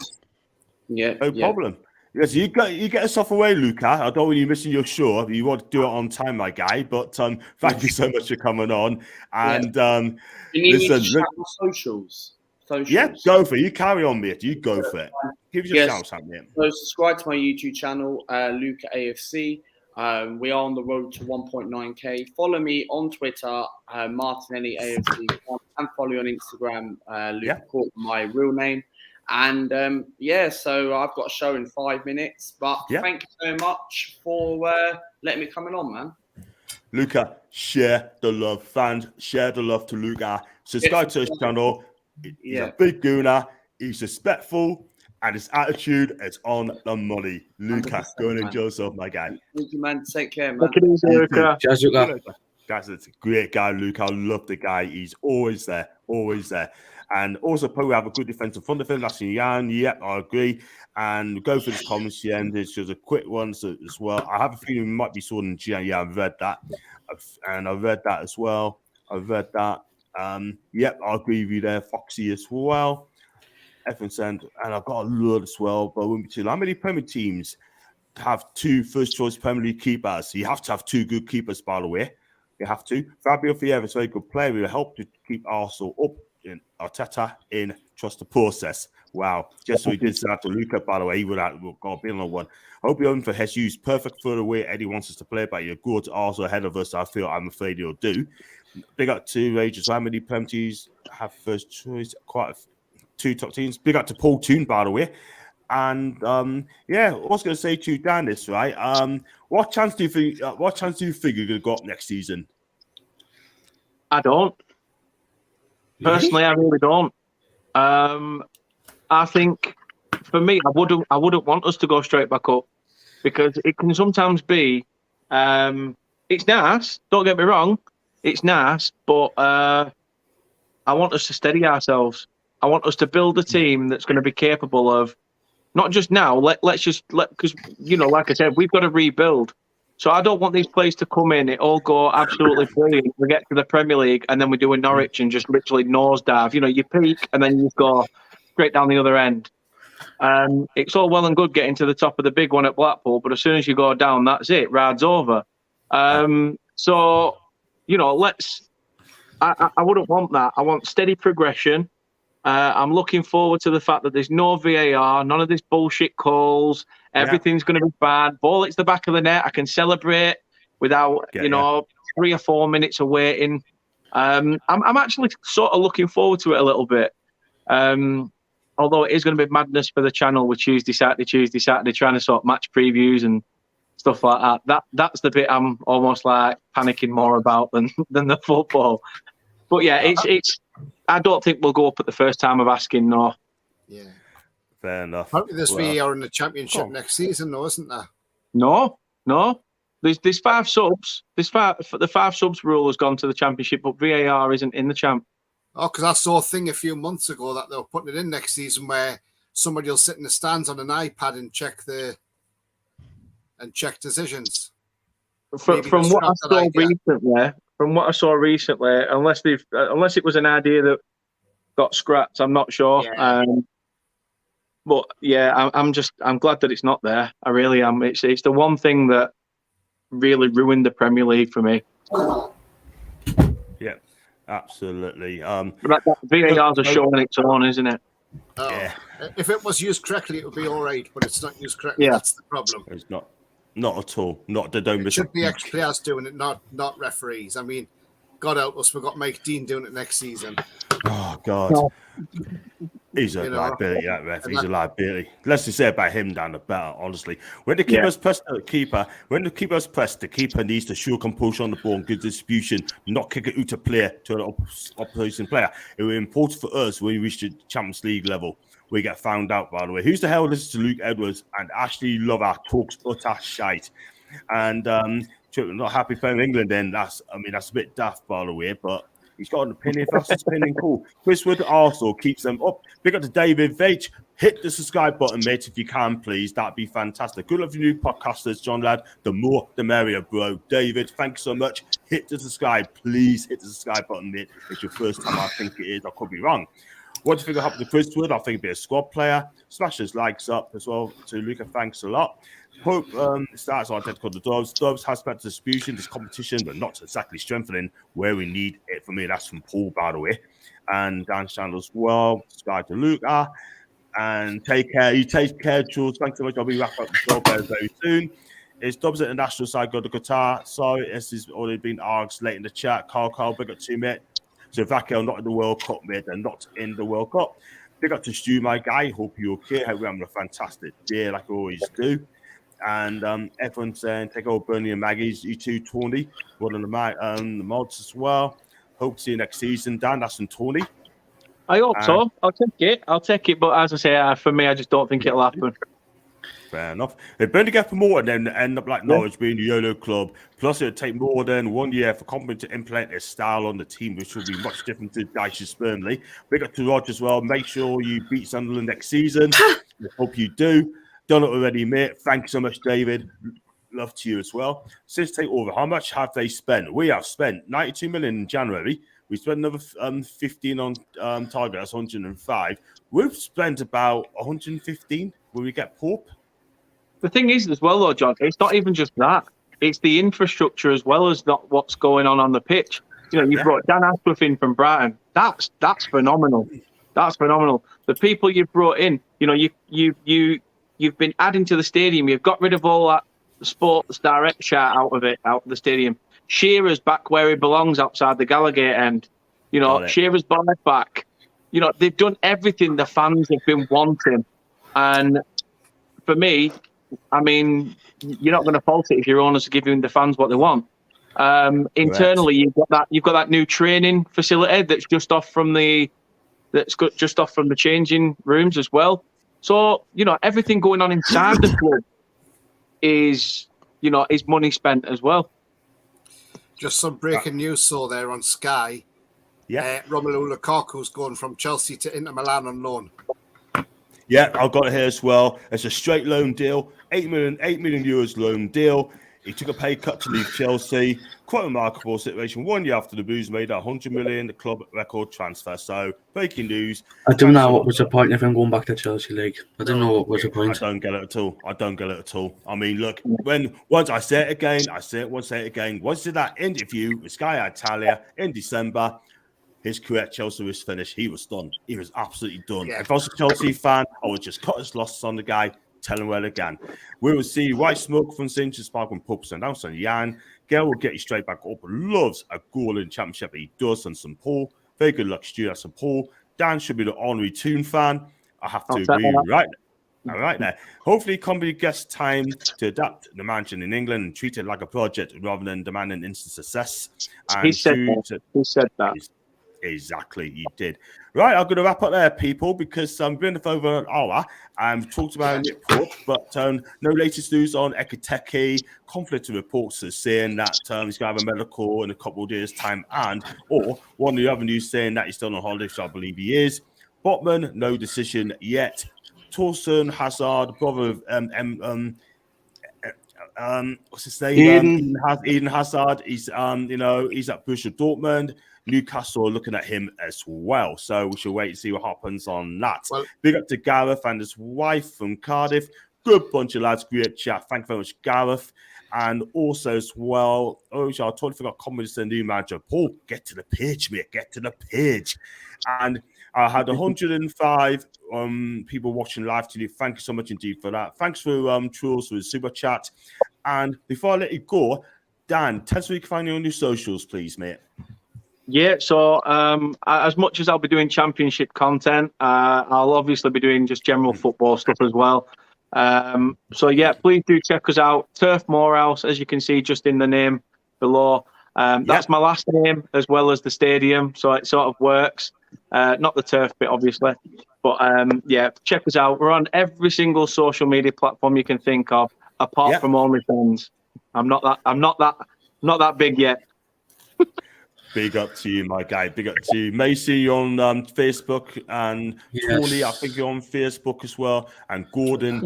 Yeah, no problem. Yes, you get yourself away, Luca. I don't want you missing your show. You want to do it on time, my guy. But thank you so much for coming on. And you need me to shout on socials. Yeah, go for it. You carry on, mate. You go for it. Give us a shout out, mate. So subscribe to my YouTube channel, Luca AFC. We are on the road to 1.9k. Follow me on Twitter, Martinelli AFC, and follow me on Instagram, Luca Court, my real name. And so I've got a show in 5 minutes. But thank you so much for letting me come on, man. Luca, share the love. Fans, share the love to Luca. Subscribe to his channel. He's a big gooner. He's respectful. And his attitude is on the money. Luca, go and enjoy yourself, my guy. Thank you, man. Take care, man. Luca. Cheers, Luca. Guys, it's a great guy, Luca. I love the guy. He's always there. Always there. And also, probably have a good defensive front of him. That's in Jan. Yep, I agree. And go for the comments at the end. It's just a quick one as well. I have a feeling we might be sorting Jan. Yeah, I've read that. And I've read that as well. I've read that. Yep, I'll agree with you there, Foxy as well. Everyone said, and I've got a lot as well, but wouldn't be too long. How many Premier teams have 2 first-choice Premier League keepers? You have to have 2 good keepers, by the way. You have to. Fabio Vieira is a very good player. He will help to keep Arsenal up. In Arteta in trust the process. Wow. Just so he did that to Luca, by the way. He would have got a bit on one. I hope you're in for Jesus. Perfect for the way Eddie wants us to play, but you're good Arsenal ahead of us. I'm afraid he'll do. Big up to Rangers. How many penalties have first choice? Quite 2 top teams. Big up to Paul Toon, by the way. And I was going to say to you, Dan, this right. What chance do you think you're going to go up next season? I don't. Personally, I really don't. I think for me, I wouldn't want us to go straight back up because it can sometimes be. It's nice. Don't get me wrong. It's nice, but I want us to steady ourselves. I want us to build a team that's going to be capable of not just now. Because like I said, we've got to rebuild. So I don't want these players to come in, it all go absolutely brilliant. We get to the Premier League and then we do a Norwich and just literally nosedive. You peak and then you go straight down the other end. It's all well and good getting to the top of the big one at Blackpool, but as soon as you go down, that's it. Ride's over. I wouldn't want that. I want steady progression. I'm looking forward to the fact that there's no VAR, none of this bullshit calls. Everything's going to be fine. Ball hits the back of the net. I can celebrate without, 3 or 4 minutes of waiting. I'm actually sort of looking forward to it a little bit. Although it is going to be madness for the channel with Tuesday, Saturday, trying to sort of match previews and stuff like that. That's the bit I'm almost like panicking more about than the football. But yeah, it's. I don't think we'll go up at the first time of asking. No. Yeah. Fair enough. Apparently, there's VAR in the Championship next season, though, isn't there? No. There's 5 subs. The 5 subs rule has gone to the Championship, but VAR isn't in the Champ. Oh, because I saw a thing a few months ago that they were putting it in next season where somebody will sit in the stands on an iPad and check decisions. From what I saw recently, unless it was an idea that got scrapped, I'm not sure. Yeah. But yeah, I'm glad that it's not there. I really am. It's the one thing that really ruined the Premier League for me. Yeah, absolutely. But VAR's a show on its own, isn't it? Oh, yeah. If it was used correctly, it would be all right. But it's not used correctly. Yeah. That's the problem. It's not at all. Not the don't. It should be ex-players doing it, not referees. I mean, God help us, we've got Mike Dean doing it next season. Oh God, he's a liability. That ref, he's a liability. Less to say about him, down the better. Honestly, when the keeper's pressed the keeper, the keeper needs to show composure on the ball and good distribution, not kick it out to player to an opposing player. It will be important for us when we reach the Champions League level. We get found out, by the way. Who's the hell listens to Luke Edwards and Ashley Lover talks utter shite? And not happy playing England, then that's a bit daft, by the way, but he's got an opinion. If that's his opinion, cool. Chris Wood also keeps them up. Big up to David Veitch. Hit the subscribe button, mate, if you can, please. That'd be fantastic. Good luck for new podcasters, John Ladd. The more, the merrier, bro. David, thanks so much. Hit the subscribe. Please hit the subscribe button, mate. It's your first time. I think it is. I could be wrong. What do you think will happen to Chris Wood? I think he'll be a squad player. Smash his likes up as well to Luca. Thanks a lot. Hope starts on identical to Dobbs. Dobbs has better distribution, this competition, but not exactly strengthening where we need it. For me, that's from Paul, by the way. And Dan Chandler as well. Sky to Luca. And take care. You take care, Jules. Thanks so much. I'll be wrapping up the show very soon. It's Dobbs at the national side, go to Qatar. Sorry, this has already been asked late in the chat. Carl, big up to you, mate. So Vakel not in the World Cup, mate. They're not in the World Cup. Big up to Stu, my guy. Hope you're okay. Hope you're having a fantastic day, like I always do. And everyone's saying, take over Burnley and Maggie's. You too, Tony. One of the mods as well. Hope to see you next season, Dan. That's from Tony. I hope so. I'll take it. But as I say, for me, I just don't think it'll happen. Fair enough. If Burnley get promoted and then end up like Norwich being the YOLO club, plus it would take more than 1 year for company to implement their style on the team, which will be much different to Dyche's Burnley. Big up to Roger as well. Make sure you beat Sunderland next season. Hope you do. Done it already, mate. Thanks so much, David. Love to you as well. Since takeover, how much have they spent? We have spent 92 million in January. We spent another 15 on target. That's 105. We've spent about 115 when we get Pope. The thing is, as well, though, John, it's not even just that. It's the infrastructure as well as not what's going on the pitch. You know, you brought Dan Ashworth in from Brighton. That's phenomenal. That's phenomenal. The people you've brought in, you know, you've been adding to the stadium. You've got rid of all that Sports Direct shot out of the stadium. Shearer's back where he belongs, outside the Gallagher end. You know, Shearer's back. You know, they've done everything the fans have been wanting. And for me, I mean, you're not going to fault it if your owners are giving the fans what they want. Internally, you've got that new training facility that's just off from the changing rooms as well. So, you know, everything going on inside the club is money spent as well. Just some breaking news saw there on Sky. Yeah, Romelu Lukaku's going from Chelsea to Inter Milan on loan. Yeah, I've got it here as well. It's a straight loan deal, 8 million euros loan deal. He took a pay cut to leave Chelsea. Quite a remarkable situation. 1 year after the Blues made 100 million, the club record transfer. So, breaking news. I don't know what was the point of him going back to Chelsea League. I don't know what was the point. I don't get it at all. I mean, look, once I say it again, Once did that interview with Sky Italia in December, his career at Chelsea was finished. He was done. He was absolutely done. Yeah. If I was a Chelsea fan, I would just cut his losses on the guy, tell him where again. We will see white smoke from St. James's Park when Pope's announced on Jan. Gail will get you straight back up. Loves a goal in the Championship. He does on St. Paul. Very good luck, Stu at St. Paul. Dan should be the honorary Toon fan. I have to agree right there. Hopefully, company gets time to adapt the mansion in England and treat it like a project rather than demanding instant success. And he said that. Exactly, you did. Right, I'm going to wrap up there, people, because I'm been for over an hour. I've talked about Nick Pope, but no latest news on Ekiteke. Conflicting reports are saying that he's going to have a medical in a couple of days' time, or one of the other news saying that he's still on holiday, so I believe he is. Botman, no decision yet. Torsten Hazard, brother of what's his name? Eden Hazard. He's he's at Borussia Dortmund. Newcastle are looking at him as well. So we should wait and see what happens on that. Well, big up to Gareth and his wife from Cardiff. Good bunch of lads. Great chat. Thank you very much, Gareth. And also as well, I totally forgot comments to the new manager. Paul, get to the page, mate. Get to the page. And I had 105 people watching live today. Thank you so much indeed for that. Thanks for Truls for the super chat. And before I let you go, Dan, tell us where you can find you on your socials, please, mate. Yeah, so as much as I'll be doing championship content, I'll obviously be doing just general football stuff as well. So yeah, please do check us out. Turf Morehouse, as you can see just in the name below. That's my last name as well as the stadium, so it sort of works. Not the turf bit, obviously, but yeah, check us out. We're on every single social media platform you can think of, apart from OnlyFans. I'm not that big yet. Big up to you, my guy. Big up to you. Macy, you're on Facebook, and Tony, I think you're on Facebook as well, and Gordon,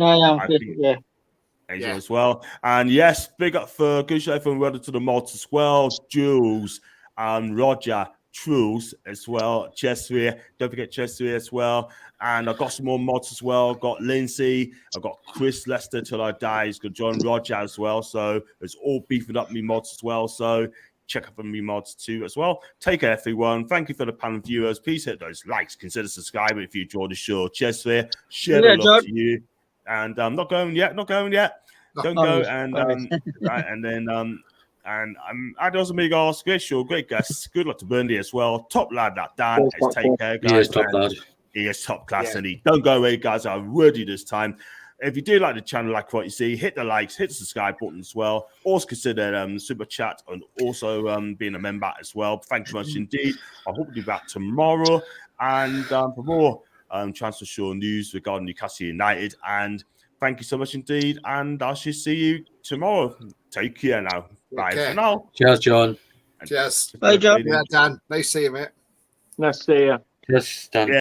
as well. And yes, big up for good show from Weather to the Mods as well. Jules and Roger, Truls as well. Chesway, don't forget Chesway as well. And I've got some more mods as well. Got Lindsay, I've got Chris Lester till I die. He's got John Roger as well. So it's all beefing up me mods as well. So check out for me mods too as well. Take care, everyone. Thank you for the panel viewers. Please hit those likes. Consider subscribing if you enjoyed the show. Cheers, share the love to you. And I'm not going yet. Don't go. And adios amigos. Great show, great guests. Good luck to Burnley as well. Top lad, that Dan. Take care, guys. He is top lad. He is top class, and he don't go away, guys. I word you this time. If you do like the channel, like what you see, hit the likes, hit the subscribe button as well. Also consider super chat and also being a member as well. Thank you much indeed. I hope to be back tomorrow. And for more transfer show news regarding Newcastle United. And thank you so much indeed. And I shall see you tomorrow. Take care now. Bye for now. Cheers, John. Cheers. Bye, John. Yeah, Dan. Nice to see you, mate. Nice to see you. Yes, Dan.